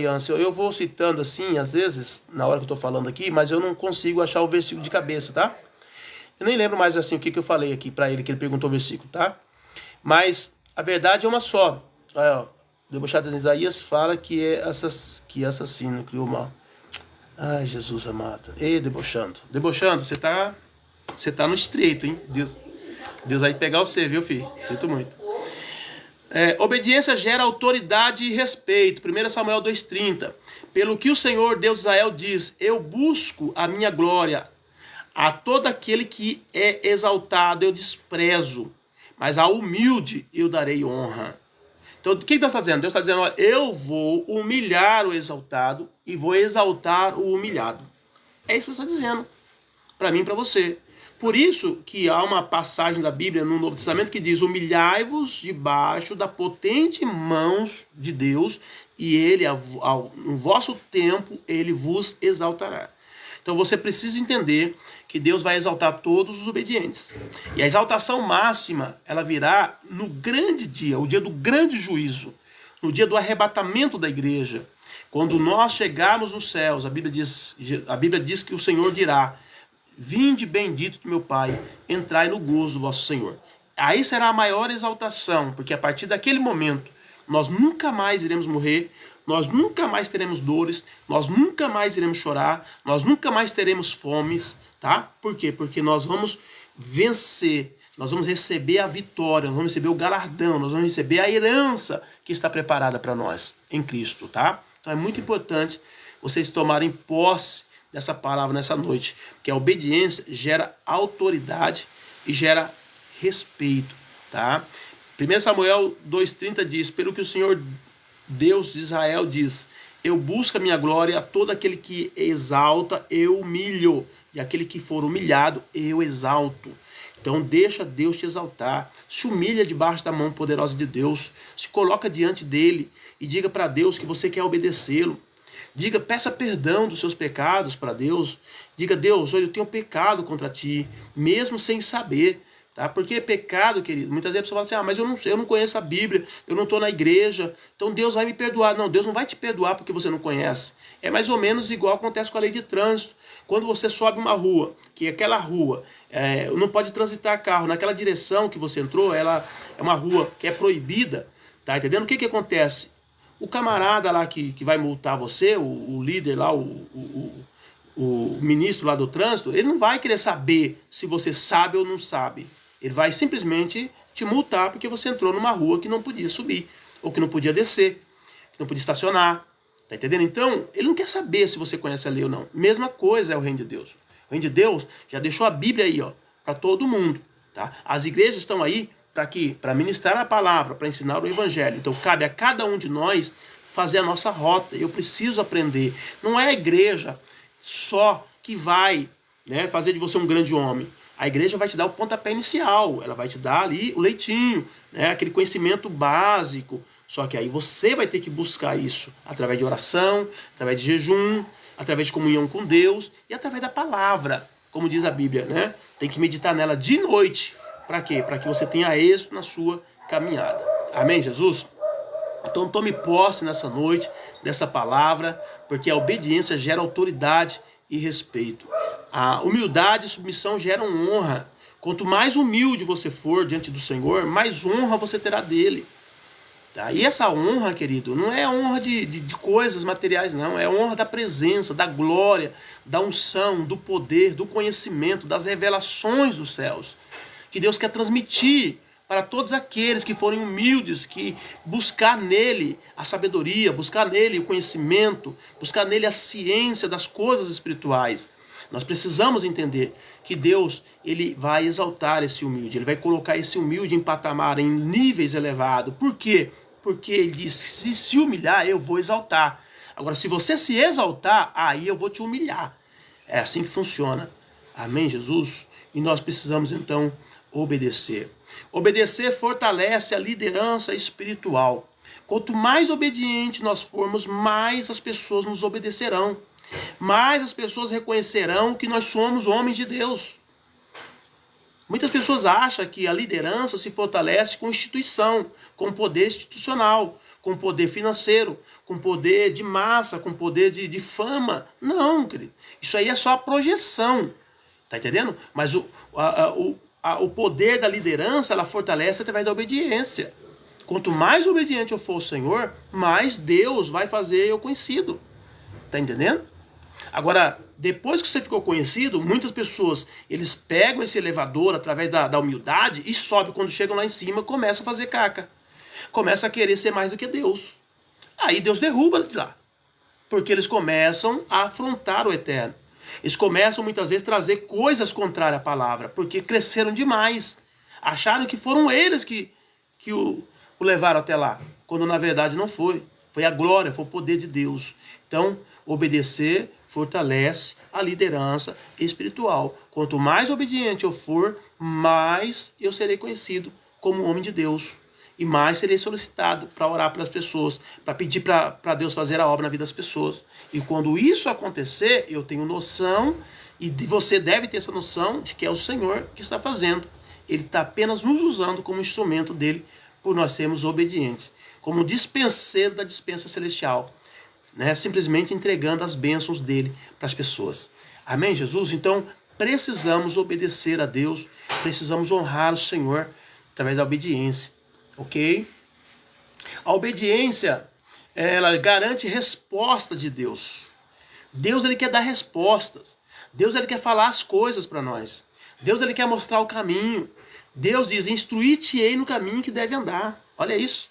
Yancel, eu vou citando assim, às vezes, na hora que eu estou falando aqui, mas eu não consigo achar o versículo de cabeça, tá? Eu nem lembro mais assim o que eu falei aqui para ele, que ele perguntou o versículo, tá? Mas a verdade é uma só. Debochado de Isaías fala que assassino criou mal. Ai, Jesus amado. Ei, debochando. Debochando, você tá no estreito, hein? Deus vai pegar você, viu, filho? Sinto muito. Obediência gera autoridade e respeito. 1 Samuel 2,30. Pelo que o Senhor, Deus de Israel, diz: eu busco a minha glória. A todo aquele que é exaltado eu desprezo, mas ao humilde eu darei honra. Então, o que Deus está dizendo? Deus está dizendo, eu vou humilhar o exaltado e vou exaltar o humilhado. É isso que Deus está dizendo, para mim e para você. Por isso que há uma passagem da Bíblia no Novo Testamento que diz, humilhai-vos debaixo da potente mãos de Deus e ele, no vosso tempo, ele vos exaltará. Então você precisa entender que Deus vai exaltar todos os obedientes. E a exaltação máxima, ela virá no grande dia, o dia do grande juízo, no dia do arrebatamento da igreja. Quando nós chegarmos nos céus, a Bíblia diz que o Senhor dirá, vinde bendito do meu Pai, entrai no gozo do vosso Senhor. Aí será a maior exaltação, porque a partir daquele momento, nós nunca mais iremos morrer, nós nunca mais teremos dores, nós nunca mais iremos chorar, nós nunca mais teremos fomes, tá? Por quê? Porque nós vamos vencer, nós vamos receber a vitória, nós vamos receber o galardão, nós vamos receber a herança que está preparada para nós em Cristo, tá? Então é muito importante vocês tomarem posse dessa palavra nessa noite, porque a obediência gera autoridade e gera respeito, tá? 1 Samuel 2,30 diz, pelo que o Senhor Deus de Israel diz, eu busco a minha glória, a todo aquele que exalta, eu humilho, e aquele que for humilhado, eu exalto. Então deixa Deus te exaltar, se humilha debaixo da mão poderosa de Deus, se coloca diante dele e diga para Deus que você quer obedecê-lo. Peça perdão dos seus pecados para Deus. Diga, Deus, olha, eu tenho pecado contra ti, mesmo sem saber. Tá? Porque pecado, querido, muitas vezes a pessoa fala assim, mas eu não conheço a Bíblia, eu não estou na igreja, então Deus vai me perdoar. Não, Deus não vai te perdoar porque você não conhece. É mais ou menos igual acontece com a lei de trânsito. Quando você sobe uma rua, que aquela rua não pode transitar carro, naquela direção que você entrou, ela é uma rua que é proibida, tá entendendo? O que acontece? O camarada lá que vai multar você, o líder lá, o ministro lá do trânsito, ele não vai querer saber se você sabe ou não sabe. Ele vai simplesmente te multar porque você entrou numa rua que não podia subir, ou que não podia descer, que não podia estacionar. Tá entendendo? Então, ele não quer saber se você conhece a lei ou não. Mesma coisa é o reino de Deus. O reino de Deus já deixou a Bíblia aí, ó, para todo mundo. Tá? As igrejas estão aí para ministrar a palavra, para ensinar o evangelho. Então, cabe a cada um de nós fazer a nossa rota. Eu preciso aprender. Não é a igreja só que vai, né, fazer de você um grande homem. A igreja vai te dar o pontapé inicial, ela vai te dar ali o leitinho, né, aquele conhecimento básico. Só que aí você vai ter que buscar isso através de oração, através de jejum, através de comunhão com Deus e através da palavra, como diz a Bíblia, né? Tem que meditar nela de noite. Para quê? Para que você tenha êxito na sua caminhada. Amém, Jesus? Então tome posse nessa noite dessa palavra, porque a obediência gera autoridade e respeito. A humildade e submissão geram honra. Quanto mais humilde você for diante do Senhor, mais honra você terá dele. Tá? E essa honra, querido, não é honra de coisas materiais, não. É honra da presença, da glória, da unção, do poder, do conhecimento, das revelações dos céus. Que Deus quer transmitir para todos aqueles que forem humildes, que buscar nele a sabedoria, buscar nele o conhecimento, buscar nele a ciência das coisas espirituais. Nós precisamos entender que Deus, ele vai exaltar esse humilde, ele vai colocar esse humilde em patamar, em níveis elevados. Por quê? Porque ele diz, se humilhar, eu vou exaltar. Agora, se você se exaltar, aí eu vou te humilhar. É assim que funciona. Amém, Jesus? E nós precisamos, então, obedecer. Obedecer fortalece a liderança espiritual. Quanto mais obediente nós formos, mais as pessoas nos obedecerão. Mais as pessoas reconhecerão que nós somos homens de Deus. Muitas pessoas acham que a liderança se fortalece com instituição, com poder institucional, com poder financeiro, com poder de massa, com poder de fama. Não, querido. Isso aí é só a projeção. Tá entendendo? Mas o poder da liderança, ela fortalece através da obediência. Quanto mais obediente eu for ao Senhor, mais Deus vai fazer eu conhecido. Tá entendendo? Agora, depois que você ficou conhecido, muitas pessoas, eles pegam esse elevador através da humildade e sobem. Quando chegam lá em cima, começam a fazer caca. Começam a querer ser mais do que Deus. Aí Deus derruba de lá. Porque eles começam a afrontar o eterno. Eles começam muitas vezes a trazer coisas contrárias à palavra. Porque cresceram demais. Acharam que foram eles que o levaram até lá. Quando na verdade não foi. Foi a glória, foi o poder de Deus. Então, obedecer fortalece a liderança espiritual. Quanto mais obediente eu for, mais eu serei conhecido como homem de Deus. E mais serei solicitado para orar pelas pessoas, para pedir para Deus fazer a obra na vida das pessoas. E quando isso acontecer, eu tenho noção, e você deve ter essa noção, de que é o Senhor que está fazendo. Ele está apenas nos usando como instrumento dele, por nós sermos obedientes. Como dispenseiro da dispensa celestial. Né? Simplesmente entregando as bênçãos dele para as pessoas. Amém, Jesus? Então, precisamos obedecer a Deus, precisamos honrar o Senhor através da obediência, ok? A obediência, ela garante respostas de Deus. Deus, ele quer dar respostas. Deus, ele quer falar as coisas para nós. Deus, ele quer mostrar o caminho. Deus diz, instruir-te-ei no caminho que deve andar. Olha isso.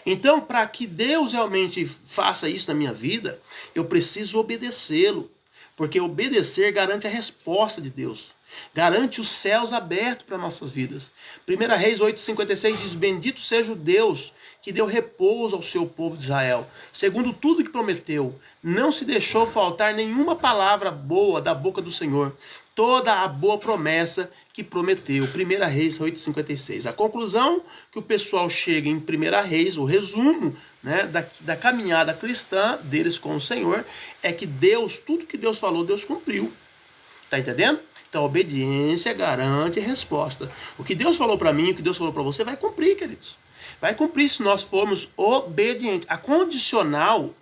Então, para que Deus realmente faça isso na minha vida, eu preciso obedecê-lo. Porque obedecer garante a resposta de Deus. Garante os céus abertos para nossas vidas. 1 Reis 8,56 diz, bendito seja o Deus que deu repouso ao seu povo de Israel. Segundo tudo que prometeu, não se deixou faltar nenhuma palavra boa da boca do Senhor. Toda a boa promessa que prometeu. 1 Reis 8,56. A conclusão que o pessoal chega em 1 Reis, o resumo, né, da caminhada cristã deles com o Senhor, é que Deus, tudo que Deus falou, Deus cumpriu. Tá entendendo? Então a obediência garante a resposta. O que Deus falou para mim, o que Deus falou para você, vai cumprir, queridos. Vai cumprir se nós formos obedientes. A condicional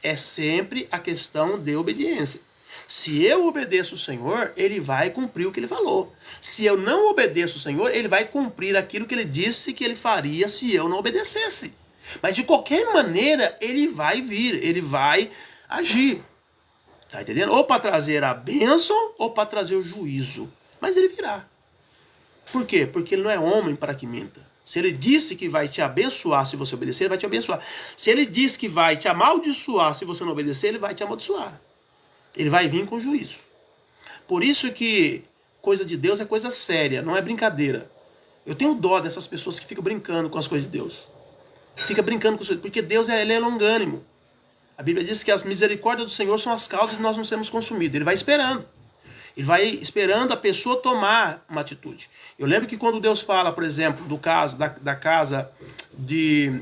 é sempre a questão de obediência. Se eu obedeço o Senhor, ele vai cumprir o que ele falou. Se eu não obedeço o Senhor, ele vai cumprir aquilo que ele disse que ele faria se eu não obedecesse. Mas de qualquer maneira, ele vai vir, ele vai agir. Tá entendendo? Ou para trazer a bênção, ou para trazer o juízo. Mas ele virá. Por quê? Porque ele não é homem para que minta. Se ele disse que vai te abençoar se você obedecer, ele vai te abençoar. Se ele disse que vai te amaldiçoar se você não obedecer, ele vai te amaldiçoar. Ele vai vir com juízo. Por isso que coisa de Deus é coisa séria, não é brincadeira. Eu tenho dó dessas pessoas que ficam brincando com as coisas de Deus. Fica brincando com as coisas, porque Deus ele é longânimo. A Bíblia diz que as misericórdias do Senhor são as causas de nós não sermos consumidos. Ele vai esperando. Ele vai esperando a pessoa tomar uma atitude. Eu lembro que quando Deus fala, por exemplo, do caso da casa de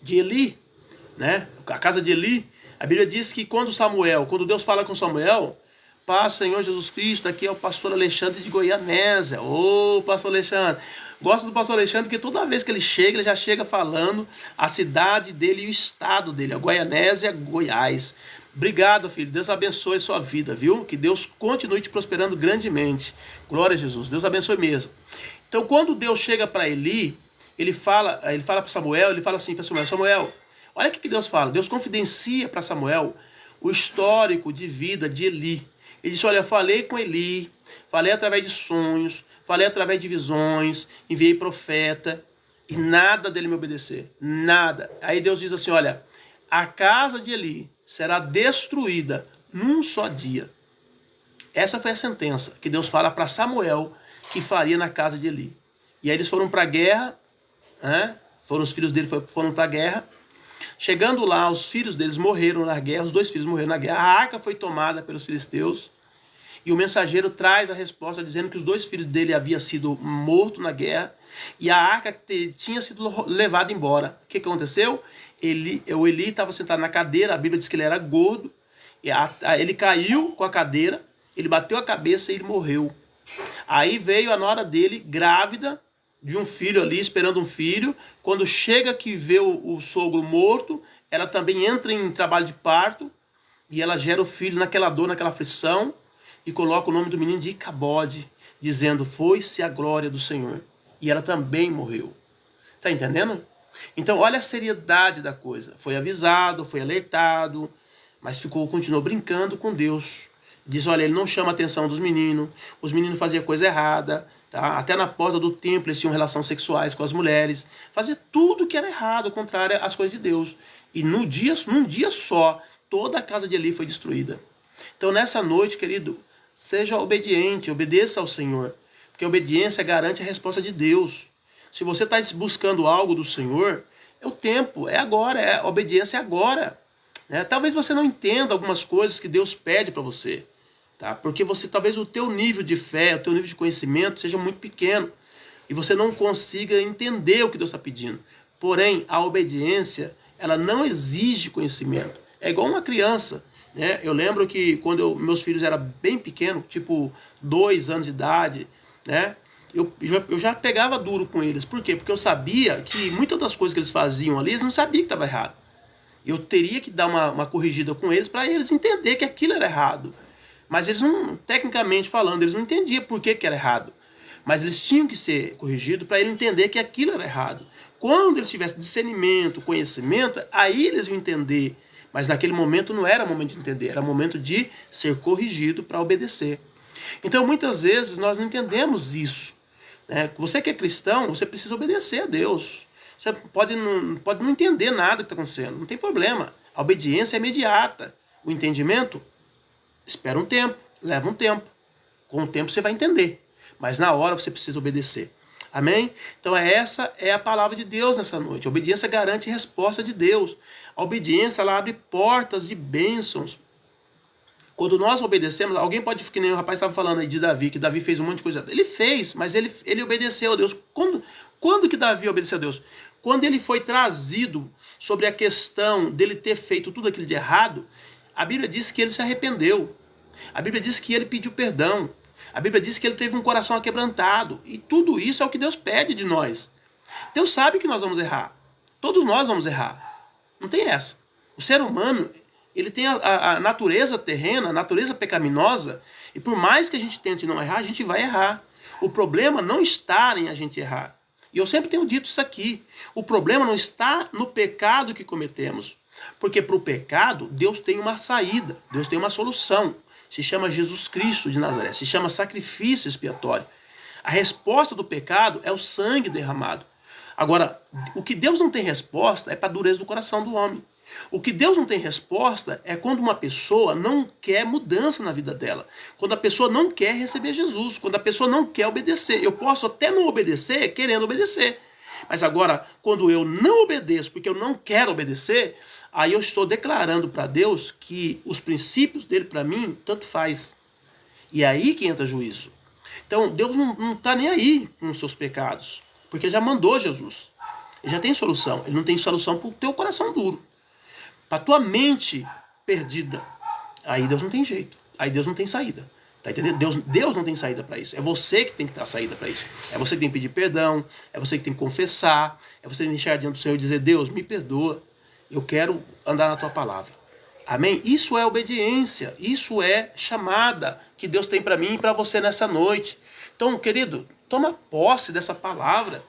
Eli, né? A casa de Eli, a Bíblia diz que quando Deus fala com Samuel, paz, Senhor Jesus Cristo, aqui é o pastor Alexandre de Goianésia. Ô, pastor Alexandre. Gosto do pastor Alexandre porque toda vez que ele chega, ele já chega falando a cidade dele e o estado dele, a Goianésia, Goiás. Obrigado, filho. Deus abençoe a sua vida, viu? Que Deus continue te prosperando grandemente. Glória a Jesus. Deus abençoe mesmo. Então, quando Deus chega para Eli, ele fala para Samuel, ele fala assim para Samuel, Samuel, olha o que Deus fala. Deus confidencia para Samuel o histórico de vida de Eli. Ele disse, olha, eu falei com Eli, falei através de sonhos, falei através de visões, enviei profeta, e nada dele me obedecer. Nada. Aí Deus diz assim, olha, a casa de Eli será destruída num só dia. Essa foi a sentença que Deus fala para Samuel que faria na casa de Eli. E aí eles foram para a guerra, né? Os filhos dele foram para a guerra. Chegando lá, os filhos deles morreram na guerra, os 2 filhos morreram na guerra. A arca foi tomada pelos filisteus. E o mensageiro traz a resposta dizendo que os 2 filhos dele haviam sido mortos na guerra. E a arca tinha sido levada embora. O que aconteceu? O Eli estava sentado na cadeira, a Bíblia diz que ele era gordo. E ele caiu com a cadeira, ele bateu a cabeça e ele morreu. Aí veio a nora dele, grávida, de um filho ali, esperando um filho. Quando chega que vê o sogro morto, ela também entra em trabalho de parto. E ela gera o filho naquela dor, naquela aflição. E coloca o nome do menino de Icabode, dizendo, foi-se a glória do Senhor. E ela também morreu. Tá entendendo? Então, olha a seriedade da coisa. Foi avisado, foi alertado, mas continuou brincando com Deus. Diz, olha, ele não chama a atenção dos meninos, os meninos faziam coisa errada, tá? Até na porta do templo eles tinham relações sexuais com as mulheres, fazia tudo que era errado, contrário às coisas de Deus. E num dia só, toda a casa de Eli foi destruída. Então nessa noite, querido, seja obediente, obedeça ao Senhor, porque a obediência garante a resposta de Deus. Se você está buscando algo do Senhor, é o tempo, é agora, a obediência é agora. Né? Talvez você não entenda algumas coisas que Deus pede para você. Tá? Porque talvez o teu nível de fé, o teu nível de conhecimento seja muito pequeno. E você não consiga entender o que Deus está pedindo. Porém, a obediência, ela não exige conhecimento. É igual uma criança. Né? Eu lembro que quando meus filhos eram bem pequenos, tipo 2 anos de idade, né? Eu já pegava duro com eles. Por quê? Porque eu sabia que muitas das coisas que eles faziam ali, eles não sabiam que estava errado. Eu teria que dar uma corrigida com eles para eles entenderem que aquilo era errado. Mas eles não, tecnicamente falando, eles não entendiam por que era errado. Mas eles tinham que ser corrigidos para ele entender que aquilo era errado. Quando eles tivessem discernimento, conhecimento, aí eles iam entender. Mas naquele momento não era momento de entender, era momento de ser corrigido para obedecer. Então muitas vezes nós não entendemos isso. Né? Você que é cristão, você precisa obedecer a Deus. Você pode não entender nada que está acontecendo, não tem problema. A obediência é imediata. O entendimento, espera um tempo, leva um tempo. Com o tempo você vai entender, mas na hora você precisa obedecer. Amém? Então essa é a palavra de Deus nessa noite. A obediência garante a resposta de Deus. A obediência, ela abre portas de bênçãos. Quando nós obedecemos, alguém pode ficar, que nem o rapaz estava falando aí de Davi, que Davi fez um monte de coisa. Ele fez, mas ele obedeceu a Deus. Quando que Davi obedeceu a Deus? Quando ele foi trazido sobre a questão dele ter feito tudo aquilo de errado, a Bíblia diz que ele se arrependeu. A Bíblia diz que ele pediu perdão. A Bíblia diz que ele teve um coração aquebrantado. E tudo isso é o que Deus pede de nós. Deus sabe que nós vamos errar. Todos nós vamos errar. Não tem essa. O ser humano, ele tem a natureza terrena, a natureza pecaminosa. E por mais que a gente tente não errar, a gente vai errar. O problema não está em a gente errar. E eu sempre tenho dito isso aqui. O problema não está no pecado que cometemos. Porque para o pecado, Deus tem uma saída. Deus tem uma solução. Se chama Jesus Cristo de Nazaré. Se chama sacrifício expiatório. A resposta do pecado é o sangue derramado. Agora, o que Deus não tem resposta é para a dureza do coração do homem. O que Deus não tem resposta é quando uma pessoa não quer mudança na vida dela. Quando a pessoa não quer receber Jesus. Quando a pessoa não quer obedecer. Eu posso até não obedecer querendo obedecer. Mas agora, quando eu não obedeço porque eu não quero obedecer, aí eu estou declarando para Deus que os princípios dele para mim, tanto faz. E é aí que entra juízo. Então, Deus não está nem aí com os seus pecados. Porque ele já mandou Jesus. Ele já tem solução. Ele não tem solução para o teu coração duro. Para a tua mente perdida. Aí Deus não tem jeito. Aí Deus não tem saída. Tá entendendo? Deus não tem saída para isso. É você que tem que dar saída para isso. É você que tem que pedir perdão. É você que tem que confessar. É você que tem que deixar diante do Senhor e dizer, Deus, me perdoa. Eu quero andar na tua palavra. Amém? Isso é obediência, isso é chamada que Deus tem para mim e para você nessa noite. Então, querido, toma posse dessa palavra.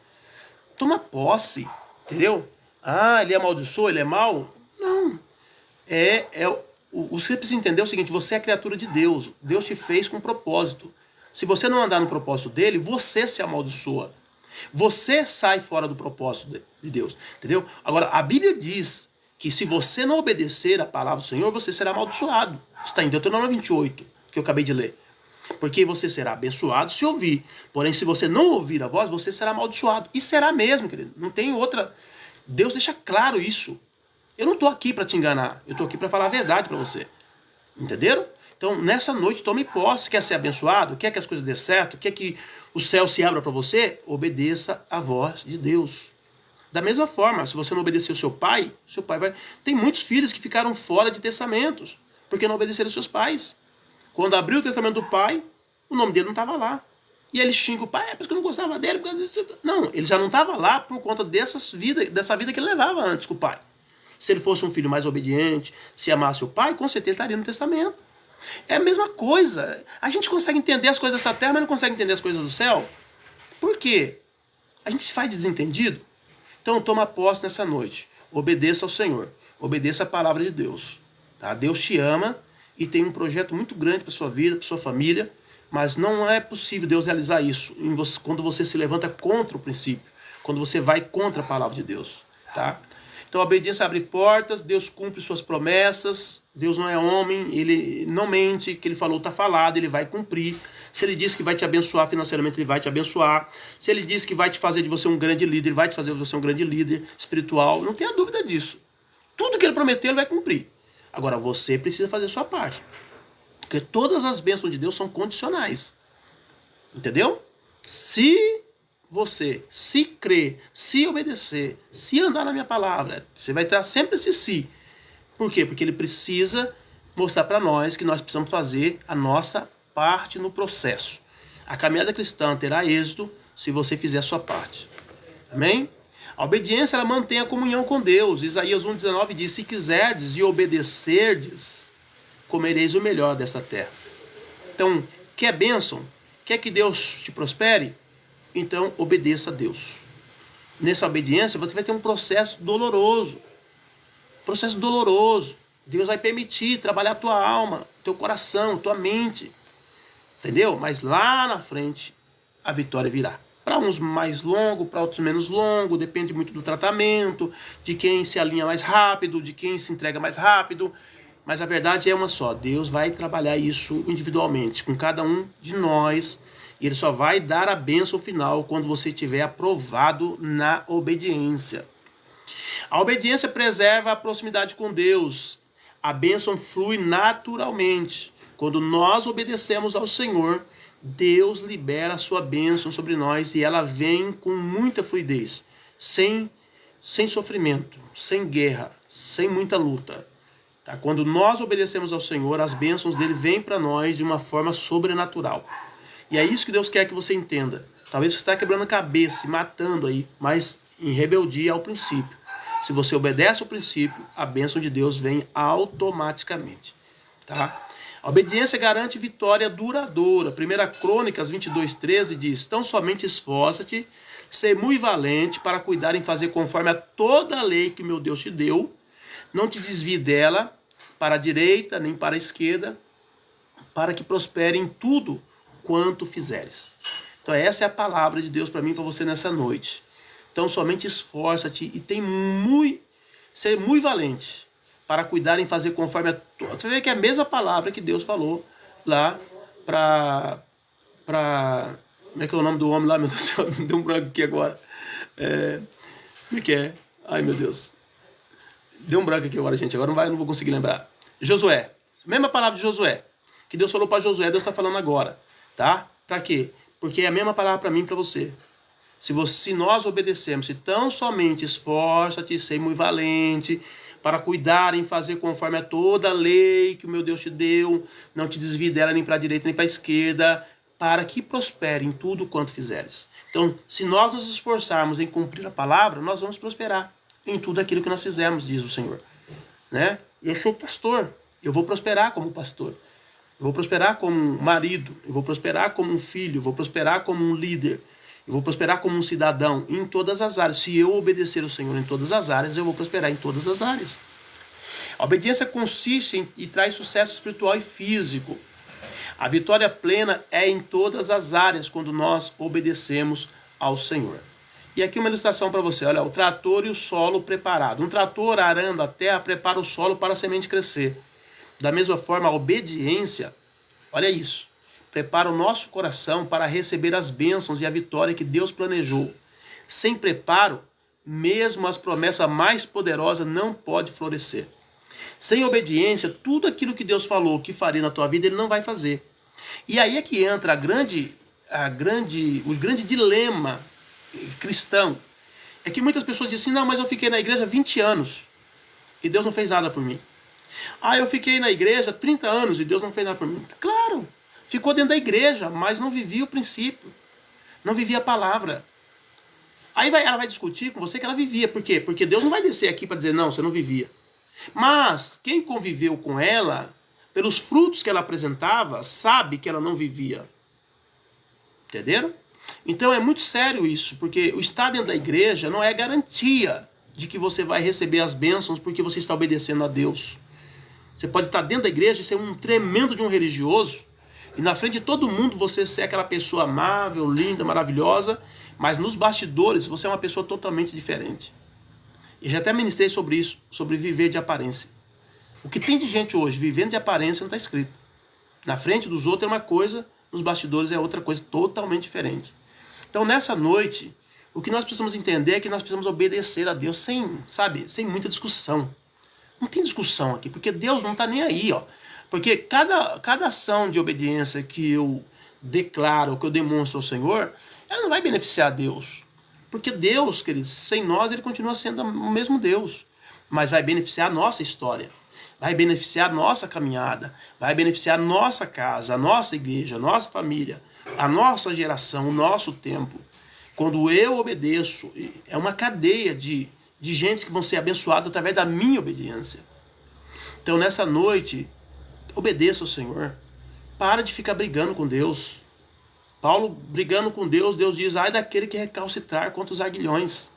Toma posse, entendeu? Ah, ele amaldiçoou, ele é mau? Não. Você precisa entender o seguinte, você é criatura de Deus. Deus te fez com um propósito. Se você não andar no propósito dele, você se amaldiçoa. Você sai fora do propósito de Deus, entendeu? Agora, a Bíblia diz que se você não obedecer a palavra do Senhor, você será amaldiçoado. Está em Deuteronômio 28, que eu acabei de ler. Porque você será abençoado se ouvir. Porém, se você não ouvir a voz, você será amaldiçoado. E será mesmo, querido. Não tem outra. Deus deixa claro isso. Eu não estou aqui para te enganar. Eu estou aqui para falar a verdade para você. Entenderam? Então, nessa noite, tome posse. Quer ser abençoado? Quer que as coisas dê certo? Quer que o céu se abra para você? Obedeça a voz de Deus. Da mesma forma, se você não obedecer o seu pai vai... Tem muitos filhos que ficaram fora de testamentos, porque não obedeceram os seus pais. Quando abriu o testamento do pai, o nome dele não estava lá. E ele xinga o pai, porque eu não gostava dele. Não, ele já não estava lá por conta dessa vida que ele levava antes com o pai. Se ele fosse um filho mais obediente, se amasse o pai, com certeza estaria no testamento. É a mesma coisa. A gente consegue entender as coisas dessa terra, mas não consegue entender as coisas do céu. Por quê? A gente se faz desentendido. Então toma posse nessa noite. Obedeça ao Senhor. Obedeça a palavra de Deus. Tá? Deus te ama e tem um projeto muito grande para sua vida, para sua família, mas não é possível Deus realizar isso quando você se levanta contra o princípio, quando você vai contra a palavra de Deus. Tá? Então a obediência abre portas, Deus cumpre suas promessas, Deus não é homem, ele não mente, que ele falou está falado, ele vai cumprir. Se ele disse que vai te abençoar financeiramente, ele vai te abençoar. Se ele disse que vai te fazer de você um grande líder, ele vai te fazer de você um grande líder espiritual. Não tenha dúvida disso. Tudo que ele prometeu, ele vai cumprir. Agora, você precisa fazer a sua parte. Porque todas as bênçãos de Deus são condicionais. Entendeu? Se você se crer, se obedecer, se andar na minha palavra, você vai ter sempre esse si. Por quê? Porque ele precisa mostrar para nós que nós precisamos fazer a nossa parte no processo. A caminhada cristã terá êxito se você fizer a sua parte. Amém? A obediência, ela mantém a comunhão com Deus. Isaías 1,19 diz, se quiserdes e obedecerdes, comereis o melhor dessa terra. Então, quer bênção? Quer que Deus te prospere? Então, obedeça a Deus. Nessa obediência, você vai ter um processo doloroso. Processo doloroso. Deus vai permitir trabalhar a tua alma, teu coração, tua mente. Entendeu? Mas lá na frente, a vitória virá. Para uns mais longo, para outros menos longo, depende muito do tratamento, de quem se alinha mais rápido, de quem se entrega mais rápido. Mas a verdade é uma só, Deus vai trabalhar isso individualmente, com cada um de nós, e Ele só vai dar a bênção final quando você estiver aprovado na obediência. A obediência preserva a proximidade com Deus, a bênção flui naturalmente. Quando nós obedecemos ao Senhor, Deus libera a sua bênção sobre nós e ela vem com muita fluidez, sem sofrimento, sem guerra, sem muita luta. Tá? Quando nós obedecemos ao Senhor, as bênçãos dele vêm para nós de uma forma sobrenatural. E é isso que Deus quer que você entenda. Talvez você está quebrando a cabeça, se matando aí, mas em rebeldia ao princípio. Se você obedece ao princípio, a bênção de Deus vem automaticamente. Tá? A obediência garante vitória duradoura. 1 Crônicas 22:13 diz, tão somente esforça-te, ser muito valente para cuidar em fazer conforme a toda a lei que meu Deus te deu. Não te desvie dela para a direita nem para a esquerda, para que prospere em tudo quanto fizeres. Então essa é a palavra de Deus para mim e para você nessa noite. Então somente esforça-te e ser muito valente para cuidar em fazer conforme a... Você vê que é a mesma palavra que Deus falou lá para... Como é que é o nome do homem lá? Meu Deus do céu, me deu um branco aqui agora. Como é que é? Ai, meu Deus. Deu um branco aqui agora, gente. Agora não vou conseguir lembrar. Josué. Mesma palavra de Josué. Que Deus falou para Josué, Deus está falando agora. Tá? Para quê? Porque é a mesma palavra para mim e para você. Se nós obedecermos, se tão somente esforça-te, ser muito valente, para cuidar em fazer conforme a toda a lei que o meu Deus te deu, não te desvie dela nem para a direita nem para a esquerda, para que prospere em tudo quanto fizeres. Então, se nós nos esforçarmos em cumprir a palavra, nós vamos prosperar em tudo aquilo que nós fizermos, diz o Senhor. Né? Eu sou pastor, eu vou prosperar como pastor. Eu vou prosperar como um marido, eu vou prosperar como um filho, eu vou prosperar como um líder, eu vou prosperar como um cidadão em todas as áreas. Se eu obedecer ao Senhor em todas as áreas, eu vou prosperar em todas as áreas. A obediência consiste e traz sucesso espiritual e físico. A vitória plena é em todas as áreas quando nós obedecemos ao Senhor. E aqui uma ilustração para você. Olha, o trator e o solo preparado. Um trator arando a terra prepara o solo para a semente crescer. Da mesma forma, a obediência, olha isso, prepara o nosso coração para receber as bênçãos e a vitória que Deus planejou. Sem preparo, mesmo as promessas mais poderosas não podem florescer. Sem obediência, tudo aquilo que Deus falou que faria na tua vida, Ele não vai fazer. E aí é que entra o grande dilema cristão. É que muitas pessoas dizem assim, não, mas eu fiquei na igreja 20 anos e Deus não fez nada por mim. Ah, eu fiquei na igreja 30 anos e Deus não fez nada por mim. Claro, ficou dentro da igreja, mas não vivia o princípio, não vivia a palavra. Aí ela vai discutir com você que ela vivia. Por quê? Porque Deus não vai descer aqui para dizer, não, você não vivia. Mas quem conviveu com ela, pelos frutos que ela apresentava, sabe que ela não vivia. Entenderam? Então é muito sério isso, porque o estar dentro da igreja não é garantia de que você vai receber as bênçãos porque você está obedecendo a Deus. Você pode estar dentro da igreja e ser um tremendo de um religioso, e na frente de todo mundo você ser aquela pessoa amável, linda, maravilhosa, mas nos bastidores você é uma pessoa totalmente diferente. E já até ministrei sobre isso, sobre viver de aparência. O que tem de gente hoje vivendo de aparência não está escrito. Na frente dos outros é uma coisa, nos bastidores é outra coisa totalmente diferente. Então nessa noite, o que nós precisamos entender é que nós precisamos obedecer a Deus sem muita discussão. Não tem discussão aqui, porque Deus não está nem aí, ó. Porque cada ação de obediência que eu declaro, que eu demonstro ao Senhor, ela não vai beneficiar a Deus. Porque Deus, queridos, sem nós, Ele continua sendo o mesmo Deus. Mas vai beneficiar a nossa história. Vai beneficiar a nossa caminhada. Vai beneficiar a nossa casa, a nossa igreja, a nossa família, a nossa geração, o nosso tempo. Quando eu obedeço, é uma cadeia de gente que vão ser abençoadas através da minha obediência. Então, nessa noite, obedeça ao Senhor. Para de ficar brigando com Deus. Paulo brigando com Deus, Deus diz, ai daquele que recalcitrar contra os aguilhões.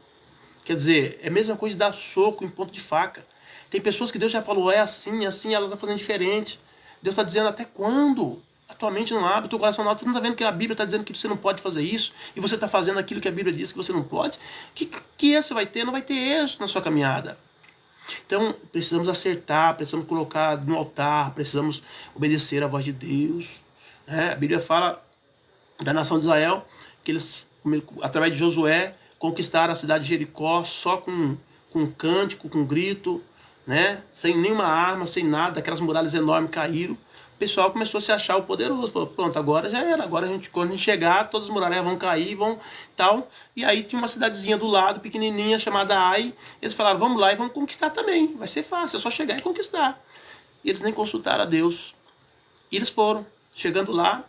Quer dizer, é a mesma coisa de dar soco em ponto de faca. Tem pessoas que Deus já falou, é assim, ela está fazendo diferente. Deus está dizendo, até quando? A tua mente não abre, o teu coração não abre. Você não está vendo que a Bíblia está dizendo que você não pode fazer isso, e você está fazendo aquilo que a Bíblia diz que você não pode? Que êxito vai ter? Não vai ter êxito na sua caminhada. Então, precisamos acertar, precisamos colocar no altar, precisamos obedecer à voz de Deus. A Bíblia fala da nação de Israel, que eles, através de Josué, conquistaram a cidade de Jericó só com cântico, com grito, sem nenhuma arma, sem nada, aquelas muralhas enormes caíram. O pessoal começou a se achar o poderoso, falou, pronto, agora já era, agora quando a gente chegar, todas as muralhas vão cair, vão tal. E aí tinha uma cidadezinha do lado, pequenininha, chamada Ai, eles falaram, vamos lá e vamos conquistar também, vai ser fácil, é só chegar e conquistar. E eles nem consultaram a Deus. E eles foram, chegando lá,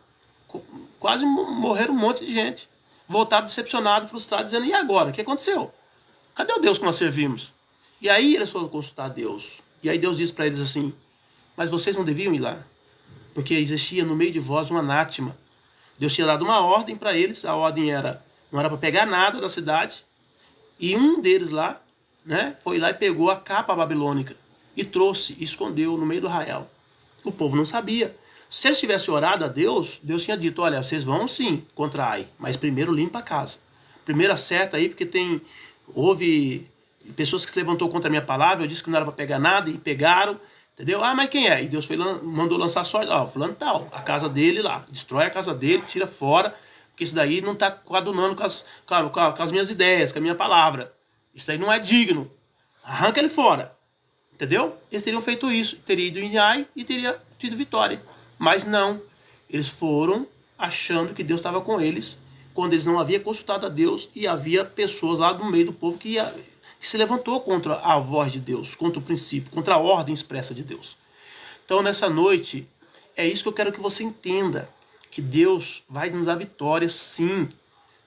quase morreram um monte de gente. Voltaram decepcionados, frustrados, dizendo, e agora? O que aconteceu? Cadê o Deus que nós servimos? E aí eles foram consultar a Deus. E aí Deus disse para eles assim, mas vocês não deviam ir lá, porque existia no meio de vós um anátema. Deus tinha dado uma ordem para eles, a ordem não era para pegar nada da cidade, e um deles lá, foi lá e pegou a capa babilônica, e trouxe, e escondeu no meio do arraial. O povo não sabia. Se eles tivessem orado a Deus, Deus tinha dito, olha, vocês vão sim contra Ai, mas primeiro limpa a casa. Primeiro acerta aí, porque houve pessoas que se levantou contra a minha palavra, eu disse que não era para pegar nada, e pegaram, entendeu? Ah, mas quem é? E Deus mandou lançar sorte, fulano tal, a casa dele lá, destrói a casa dele, tira fora, porque isso daí não está coadunando com as minhas ideias, com a minha palavra. Isso daí não é digno. Arranca ele fora. Entendeu? Eles teriam feito isso, teria ido em Ai e teria tido vitória. Mas não, eles foram achando que Deus estava com eles, quando eles não haviam consultado a Deus e havia pessoas lá no meio do povo que se levantou contra a voz de Deus, contra o princípio, contra a ordem expressa de Deus. Então nessa noite, é isso que eu quero que você entenda, que Deus vai nos dar vitória sim,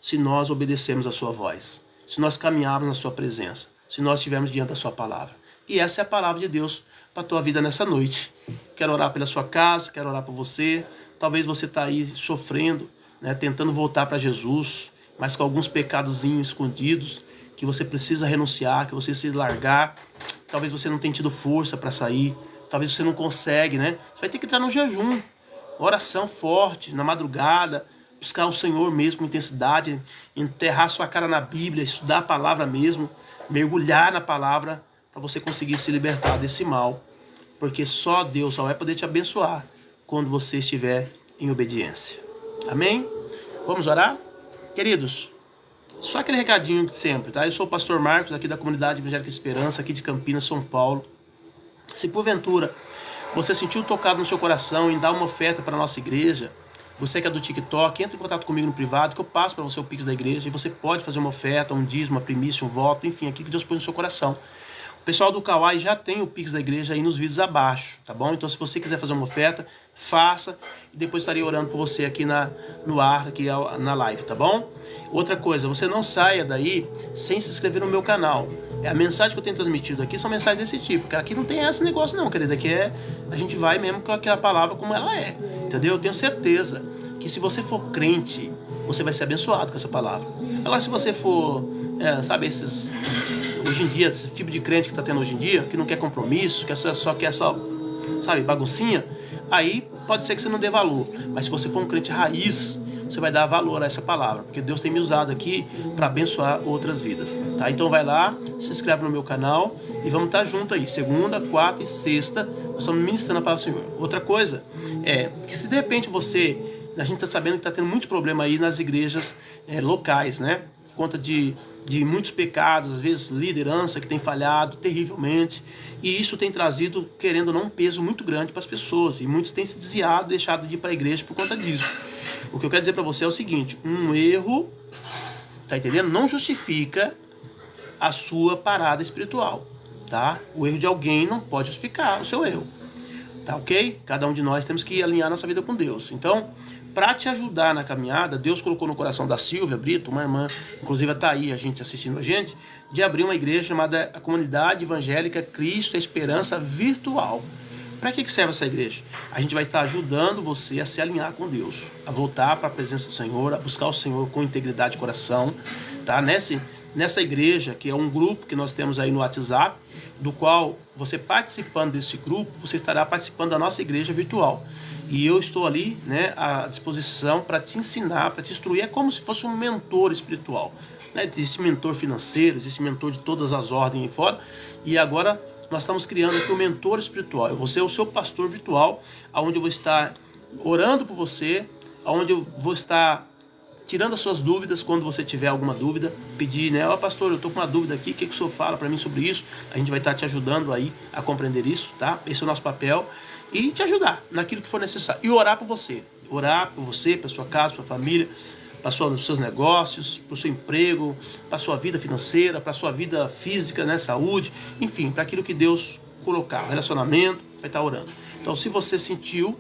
se nós obedecermos a sua voz, se nós caminharmos na sua presença, se nós estivermos diante da sua palavra. E essa é a palavra de Deus para a tua vida nessa noite. Quero orar pela sua casa, quero orar por você. Talvez você está aí sofrendo, né, tentando voltar para Jesus, mas com alguns pecadozinhos escondidos que você precisa renunciar, que você precisa largar. Talvez você não tenha tido força para sair. Talvez você não consegue, né? Você vai ter que entrar no jejum. Oração forte, na madrugada. Buscar o Senhor mesmo com intensidade. Enterrar sua cara na Bíblia. Estudar a palavra mesmo. Mergulhar na palavra. Para você conseguir se libertar desse mal. Porque só Deus só vai poder te abençoar quando você estiver em obediência. Amém? Vamos orar? Queridos, só aquele recadinho de sempre, tá? Eu sou o pastor Marcos, aqui da Comunidade Evangélica Esperança, aqui de Campinas, São Paulo. Se porventura você sentiu tocado no seu coração em dar uma oferta para a nossa igreja, você que é do TikTok, entre em contato comigo no privado, que eu passo para você o Pix da igreja, e você pode fazer uma oferta, um dízimo, uma primícia, um voto, enfim, aquilo que Deus põe no seu coração. O pessoal do Kawai já tem o Pix da igreja aí nos vídeos abaixo, tá bom? Então se você quiser fazer uma oferta, faça, e depois estarei orando por você aqui no ar, aqui na live, tá bom? Outra coisa, você não saia daí sem se inscrever no meu canal. A mensagem que eu tenho transmitido aqui são mensagens desse tipo, porque aqui não tem esse negócio não, querida, aqui a gente vai mesmo com aquela palavra como ela é, entendeu? Eu tenho certeza que se você for crente, você vai ser abençoado com essa palavra. Agora, se você for, sabe, hoje em dia, esse tipo de crente que está tendo hoje em dia, que não quer compromisso, que só quer sabe, baguncinha, aí pode ser que você não dê valor. Mas se você for um crente raiz, você vai dar valor a essa palavra, porque Deus tem me usado aqui para abençoar outras vidas, tá? Então vai lá, se inscreve no meu canal e vamos estar junto aí, segunda, quarta e sexta, nós estamos ministrando a palavra do Senhor. Outra coisa é que se de repente a gente está sabendo que está tendo muitos problemas aí nas igrejas locais, né? Por conta de muitos pecados, às vezes liderança que tem falhado terrivelmente, e isso tem trazido, querendo ou não, um peso muito grande para as pessoas, e muitos têm se desviado, deixado de ir para a igreja por conta disso. O que eu quero dizer para você é o seguinte: um erro, tá entendendo? Não justifica a sua parada espiritual, tá? O erro de alguém não pode justificar o seu erro, tá ok? Cada um de nós temos que alinhar nossa vida com Deus. Então, para te ajudar na caminhada, Deus colocou no coração da Silvia Brito, uma irmã, inclusive está aí assistindo a gente, de abrir uma igreja chamada a Comunidade Evangélica Cristo Esperança Virtual. Para que serve essa igreja? A gente vai estar ajudando você a se alinhar com Deus, a voltar para a presença do Senhor, a buscar o Senhor com integridade de coração, tá? Nessa igreja, que é um grupo que nós temos aí no WhatsApp, do qual você participando desse grupo, você estará participando da nossa igreja virtual. E eu estou ali, né, à disposição para te ensinar, para te instruir. É como se fosse um mentor espiritual, né? Existe mentor financeiro, existe mentor de todas as ordens aí fora. E agora nós estamos criando aqui o mentor espiritual. Eu vou ser o seu pastor virtual, onde eu vou estar orando por você, onde eu vou estar tirando as suas dúvidas, quando você tiver alguma dúvida, pedir, né? Ó, pastor, eu estou com uma dúvida aqui, o que o senhor fala para mim sobre isso? A gente vai estar te ajudando aí a compreender isso, tá? Esse é o nosso papel. E te ajudar naquilo que for necessário. E orar por você. Orar por você, para sua casa, para sua família, para os seus negócios, para o seu emprego, para a sua vida financeira, para a sua vida física, né? Saúde, enfim, para aquilo que Deus colocar. Relacionamento, vai estar orando. Então, se você sentiu,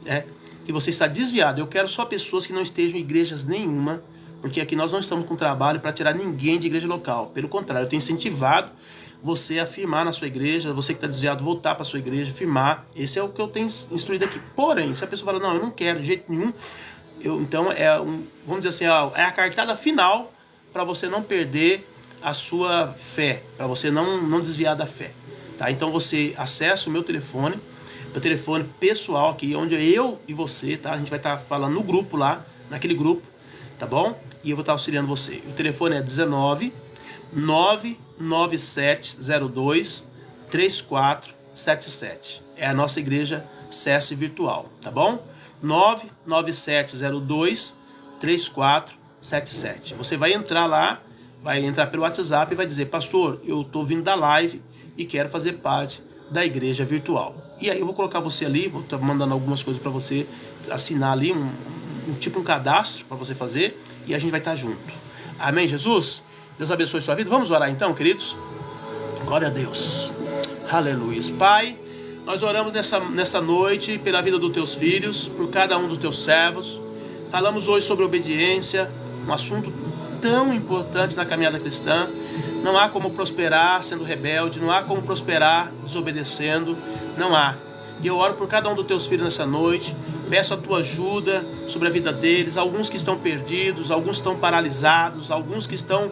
né, que você está desviado, eu quero só pessoas que não estejam em igrejas nenhuma, porque aqui nós não estamos com trabalho para tirar ninguém de igreja local. Pelo contrário, eu tenho incentivado você a firmar na sua igreja, você que está desviado, voltar para a sua igreja, firmar. Esse é o que eu tenho instruído aqui. Porém, se a pessoa fala, não, eu não quero de jeito nenhum, então vamos dizer assim, é a cartada final para você não perder a sua fé, para você não desviar da fé, tá? Então você acessa o meu telefone pessoal aqui, onde eu e você, tá? A gente vai estar falando no grupo lá, naquele grupo, tá bom? E eu vou estar auxiliando você. O telefone é 19 99702 3477. É a nossa igreja CS virtual, tá bom? 99702 3477. Você vai entrar lá, vai entrar pelo WhatsApp e vai dizer, pastor, eu estou vindo da live e quero fazer parte da igreja virtual. E aí eu vou colocar você ali, vou estar mandando algumas coisas para você assinar ali, um cadastro para você fazer, e a gente vai estar junto. Amém, Jesus? Deus abençoe sua vida. Vamos orar então, queridos? Glória a Deus. Aleluia. Pai, nós oramos nessa noite pela vida dos teus filhos, por cada um dos teus servos. Falamos hoje sobre obediência, um assunto tão importante na caminhada cristã. Não há como prosperar sendo rebelde, não há como prosperar desobedecendo, não há. E eu oro por cada um dos teus filhos nessa noite, peço a tua ajuda sobre a vida deles, alguns que estão perdidos, alguns estão paralisados, alguns que estão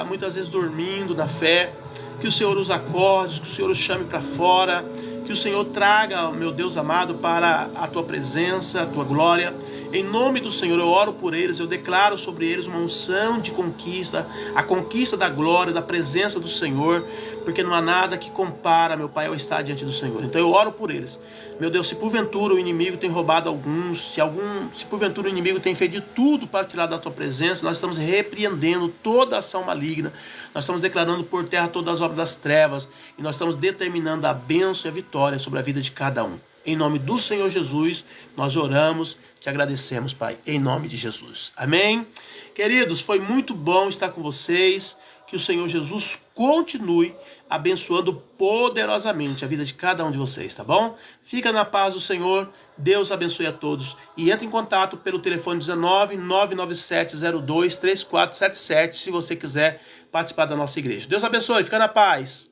muitas vezes dormindo na fé, que o Senhor os acorde, que o Senhor os chame para fora, que o Senhor traga, meu Deus amado, para a tua presença, a tua glória. Em nome do Senhor, eu oro por eles, eu declaro sobre eles uma unção de conquista, a conquista da glória, da presença do Senhor, porque não há nada que compara, meu Pai, ao estar diante do Senhor. Então eu oro por eles. Meu Deus, se porventura o inimigo tem roubado alguns, se porventura o inimigo tem feito de tudo para tirar da tua presença, nós estamos repreendendo toda ação maligna, nós estamos declarando por terra todas as obras das trevas, e nós estamos determinando a bênção e a vitória sobre a vida de cada um. Em nome do Senhor Jesus, nós oramos, te agradecemos, Pai, em nome de Jesus. Amém? Queridos, foi muito bom estar com vocês. Que o Senhor Jesus continue abençoando poderosamente a vida de cada um de vocês, tá bom? Fica na paz do Senhor, Deus abençoe a todos. E entre em contato pelo telefone 19-997-02-3477, se você quiser participar da nossa igreja. Deus abençoe, fica na paz.